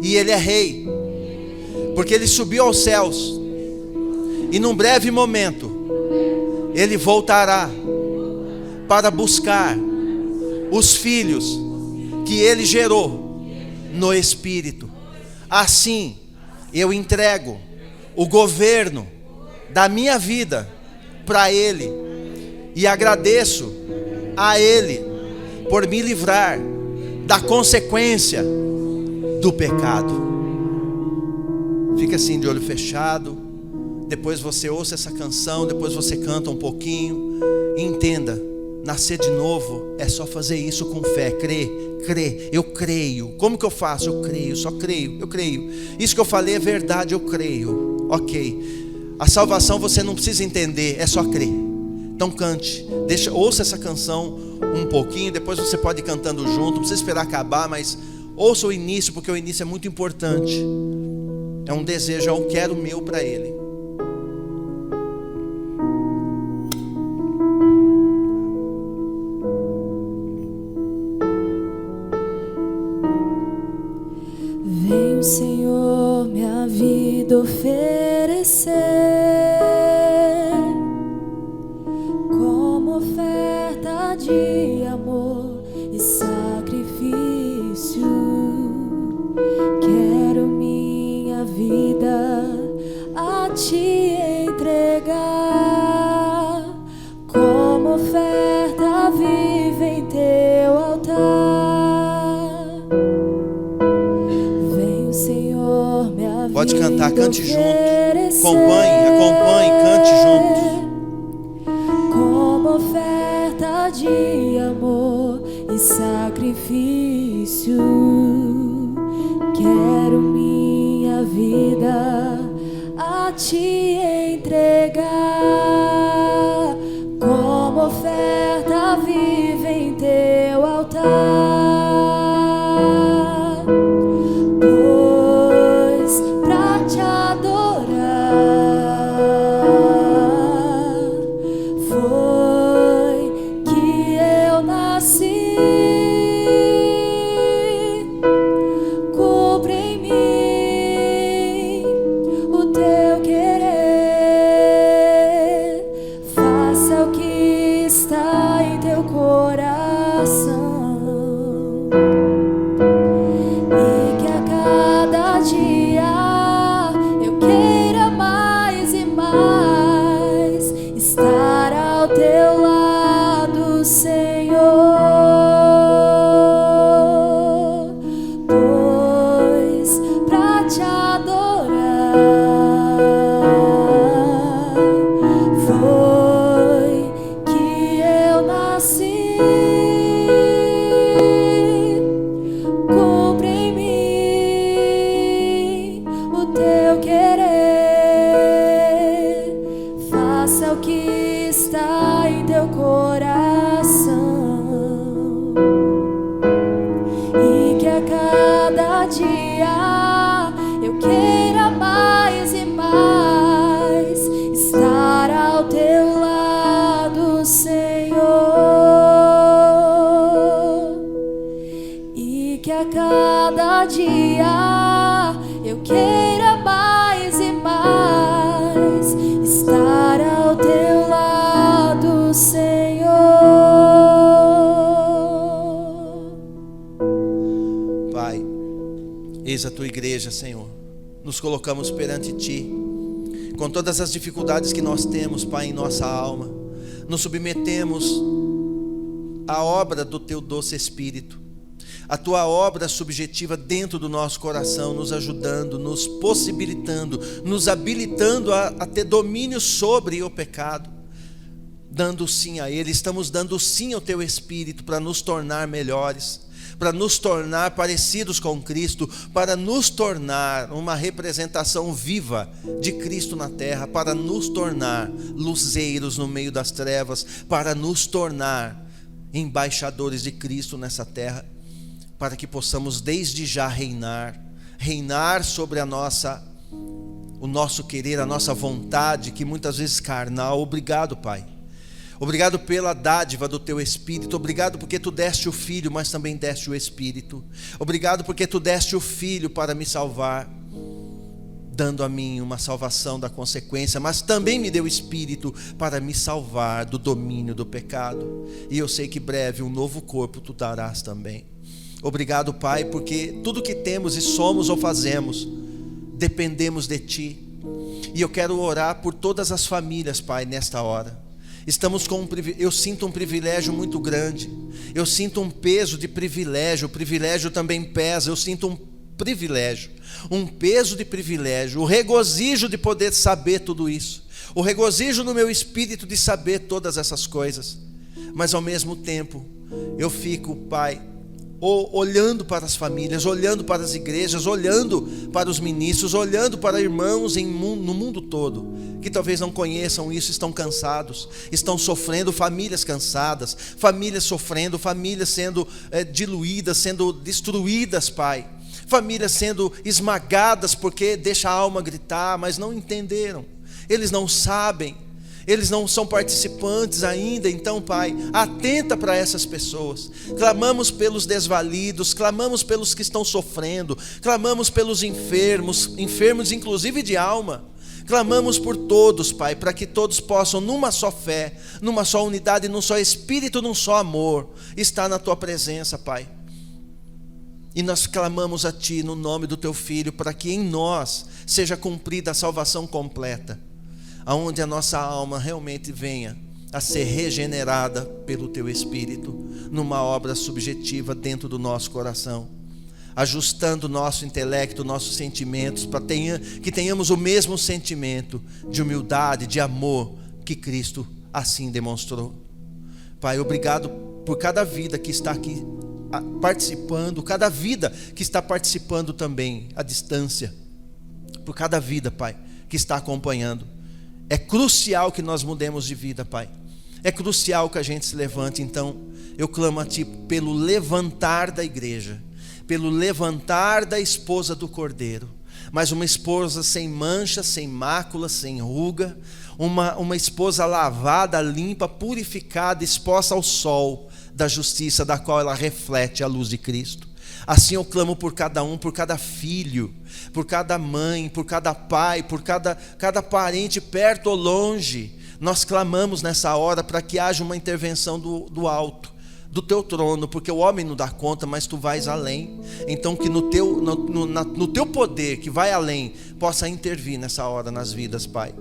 e Ele é Rei, porque Ele subiu aos céus, e num breve momento Ele voltará para buscar os filhos que Ele gerou no Espírito. Assim, eu entrego o governo da minha vida para Ele, e agradeço a Ele por me livrar da consequência do pecado. Fica assim de olho fechado. Depois você ouça essa canção, depois você canta um pouquinho e entenda: nascer de novo é só fazer isso com fé, crer. Eu creio. Como que eu faço? Eu creio, só creio, eu creio. Isso que eu falei é verdade, eu creio. Ok. A salvação você não precisa entender, é só crer. Então cante, ouça essa canção um pouquinho, depois você pode ir cantando junto, não precisa esperar acabar, mas ouça o início, porque o início é muito importante. É um desejo, é um quero meu para Ele. Venho, Senhor, minha vida oferecer como oferta de amor e sacrifício. Quero minha vida a Te entregar como oferta viva em Teu altar. Pode cantar, cante junto. Acompanhe, cante junto. Como oferta de amor e sacrifício, quero minha vida a Te entregar como oferta viva em Teu altar. Cada dia Eis a tua igreja, Senhor. Nos colocamos perante ti, com todas as dificuldades que nós temos, Pai, em nossa alma. Nos submetemos à obra do teu doce Espírito, a tua obra subjetiva dentro do nosso coração, nos ajudando, nos possibilitando, nos habilitando a ter domínio sobre o pecado, dando sim a ele. Estamos dando sim ao teu Espírito para nos tornar melhores, para nos tornar parecidos com Cristo, para nos tornar uma representação viva de Cristo na terra, para nos tornar luzeiros no meio das trevas, para nos tornar embaixadores de Cristo nessa terra, para que possamos desde já reinar sobre o nosso querer, a nossa vontade, que muitas vezes carnal. Obrigado, Pai. Obrigado pela dádiva do teu Espírito. Obrigado porque tu deste o Filho, mas também deste o Espírito. Obrigado porque tu deste o Filho para me salvar, dando a mim uma salvação da consequência, mas também me deu o Espírito para me salvar do domínio do pecado. E eu sei que breve um novo corpo tu darás também. Obrigado, Pai, porque tudo que temos e somos ou fazemos, dependemos de ti. E eu quero orar por todas as famílias, Pai, nesta hora. Eu sinto um privilégio muito grande. Eu sinto um peso de privilégio. O privilégio também pesa. Eu sinto um privilégio, um peso de privilégio, o regozijo de poder saber tudo isso, o regozijo no meu espírito de saber todas essas coisas. Mas ao mesmo tempo eu fico, Pai, olhando para as famílias, olhando para as igrejas, olhando para os ministros, olhando para irmãos no mundo todo, que talvez não conheçam isso, estão cansados, estão sofrendo, famílias cansadas, famílias sofrendo, famílias sendo diluídas, sendo destruídas, Pai, famílias sendo esmagadas porque deixa a alma gritar, mas não entenderam, eles não sabem, eles não são participantes ainda. Então, Pai, atenta para essas pessoas. Clamamos pelos desvalidos, clamamos pelos que estão sofrendo, clamamos pelos enfermos inclusive de alma. Clamamos por todos, Pai, para que todos possam, numa só fé, numa só unidade, num só Espírito, num só amor, estar na Tua presença, Pai. E nós clamamos a Ti no nome do Teu Filho, para que em nós seja cumprida a salvação completa, aonde a nossa alma realmente venha a ser regenerada pelo Teu Espírito, numa obra subjetiva dentro do nosso coração, ajustando o nosso intelecto, nossos sentimentos, para que tenhamos o mesmo sentimento de humildade, de amor, que Cristo assim demonstrou. Pai, obrigado por cada vida que está aqui participando, cada vida que está participando também à distância, por cada vida, Pai, que está acompanhando. É crucial que nós mudemos de vida, Pai. É crucial que a gente se levante. Então, eu clamo a Ti pelo levantar da igreja, pelo levantar da esposa do Cordeiro. Mas uma esposa sem mancha, sem mácula, sem ruga. Uma esposa lavada, limpa, purificada, exposta ao sol da justiça, da qual ela reflete a luz de Cristo. Assim eu clamo por cada um, por cada filho, por cada mãe, por cada pai, por cada parente perto ou longe. Nós clamamos nessa hora para que haja uma intervenção do alto, do Teu trono, porque o homem não dá conta, mas Tu vais além. Então que no teu poder, que vai além, possa intervir nessa hora nas vidas, Pai.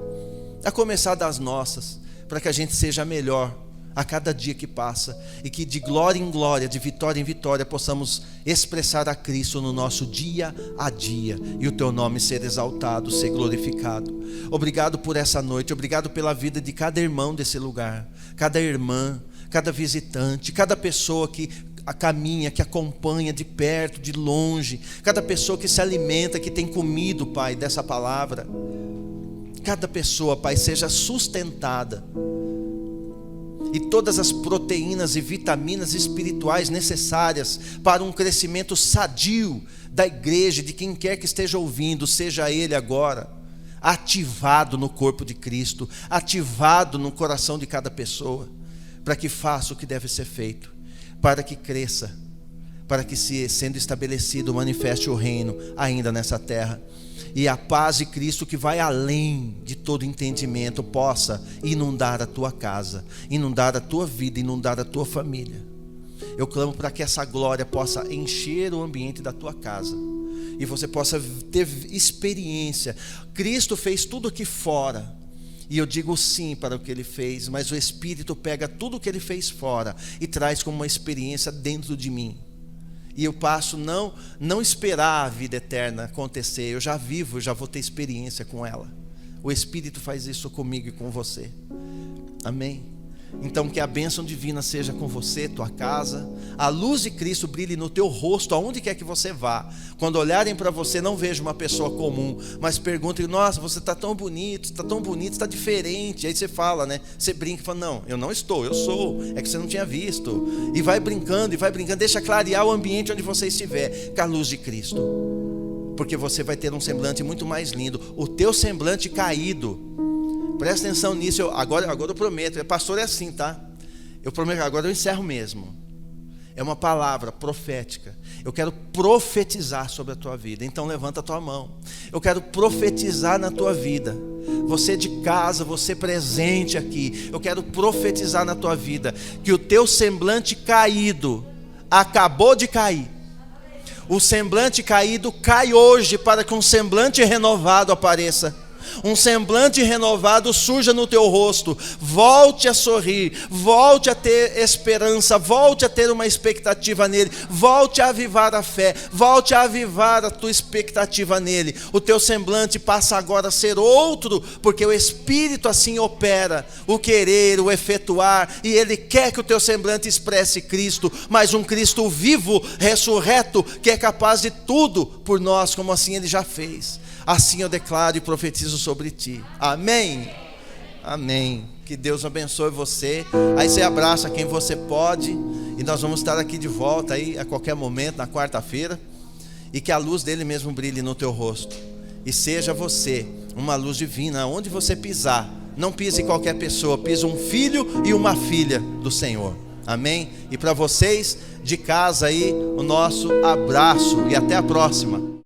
A começar das nossas, para que a gente seja melhor a cada dia que passa, e que de glória em glória, de vitória em vitória, possamos expressar a Cristo no nosso dia a dia, e o Teu nome ser exaltado, ser glorificado. Obrigado por essa noite, obrigado pela vida de cada irmão desse lugar, cada irmã, cada visitante, cada pessoa que caminha, que acompanha de perto, de longe, cada pessoa que se alimenta, que tem comido, Pai, dessa palavra. Cada pessoa, Pai, seja sustentada, e todas as proteínas e vitaminas espirituais necessárias para um crescimento sadio da igreja, de quem quer que esteja ouvindo, seja ele agora ativado no corpo de Cristo, ativado no coração de cada pessoa, para que faça o que deve ser feito, para que cresça, para que, sendo estabelecido, manifeste o reino ainda nessa terra. E a paz de Cristo, que vai além de todo entendimento, possa inundar a tua casa, inundar a tua vida, inundar a tua família. Eu clamo para que essa glória possa encher o ambiente da tua casa, e você possa ter experiência. Cristo fez tudo aqui fora, e eu digo sim para o que Ele fez, mas o Espírito pega tudo o que Ele fez fora e traz como uma experiência dentro de mim. E eu passo não esperar a vida eterna acontecer, eu já vivo, eu já vou ter experiência com ela. O Espírito faz isso comigo e com você. Amém? Então que a bênção divina seja com você, tua casa. A luz de Cristo brilhe no teu rosto, aonde quer que você vá. Quando olharem para você, não veja uma pessoa comum, mas perguntem: nossa, você está tão bonito, está diferente. Aí você fala, né? Você brinca e fala: não, eu não estou, eu sou. É que você não tinha visto. E vai brincando, deixa clarear o ambiente onde você estiver, com a luz de Cristo. Porque você vai ter um semblante muito mais lindo. O teu semblante caído, presta atenção nisso. Agora eu prometo. Pastor, é assim, tá? Eu prometo, agora eu encerro mesmo. É uma palavra profética. Eu quero profetizar sobre a tua vida. Então levanta a tua mão. Eu quero profetizar na tua vida. Você de casa, você presente aqui. Eu quero profetizar na tua vida que o teu semblante caído acabou de cair. O semblante caído cai hoje para que um semblante renovado apareça. Um semblante renovado surja no teu rosto. Volte a sorrir, volte a ter esperança, volte a ter uma expectativa nele, volte a avivar a fé, volte a avivar a tua expectativa nele. O teu semblante passa agora a ser outro, porque o Espírito assim opera, o querer, o efetuar, e ele quer que o teu semblante expresse Cristo, mas um Cristo vivo, ressurreto, que é capaz de tudo por nós, como assim ele já fez. Assim eu declaro e profetizo sobre ti. Amém? Amém. Que Deus abençoe você. Aí você abraça quem você pode. E nós vamos estar aqui de volta aí a qualquer momento, na quarta-feira. E que a luz dele mesmo brilhe no teu rosto. E seja você uma luz divina. Onde você pisar, não pise qualquer pessoa, pise um filho e uma filha do Senhor. Amém? E para vocês de casa aí, o nosso abraço. E até a próxima.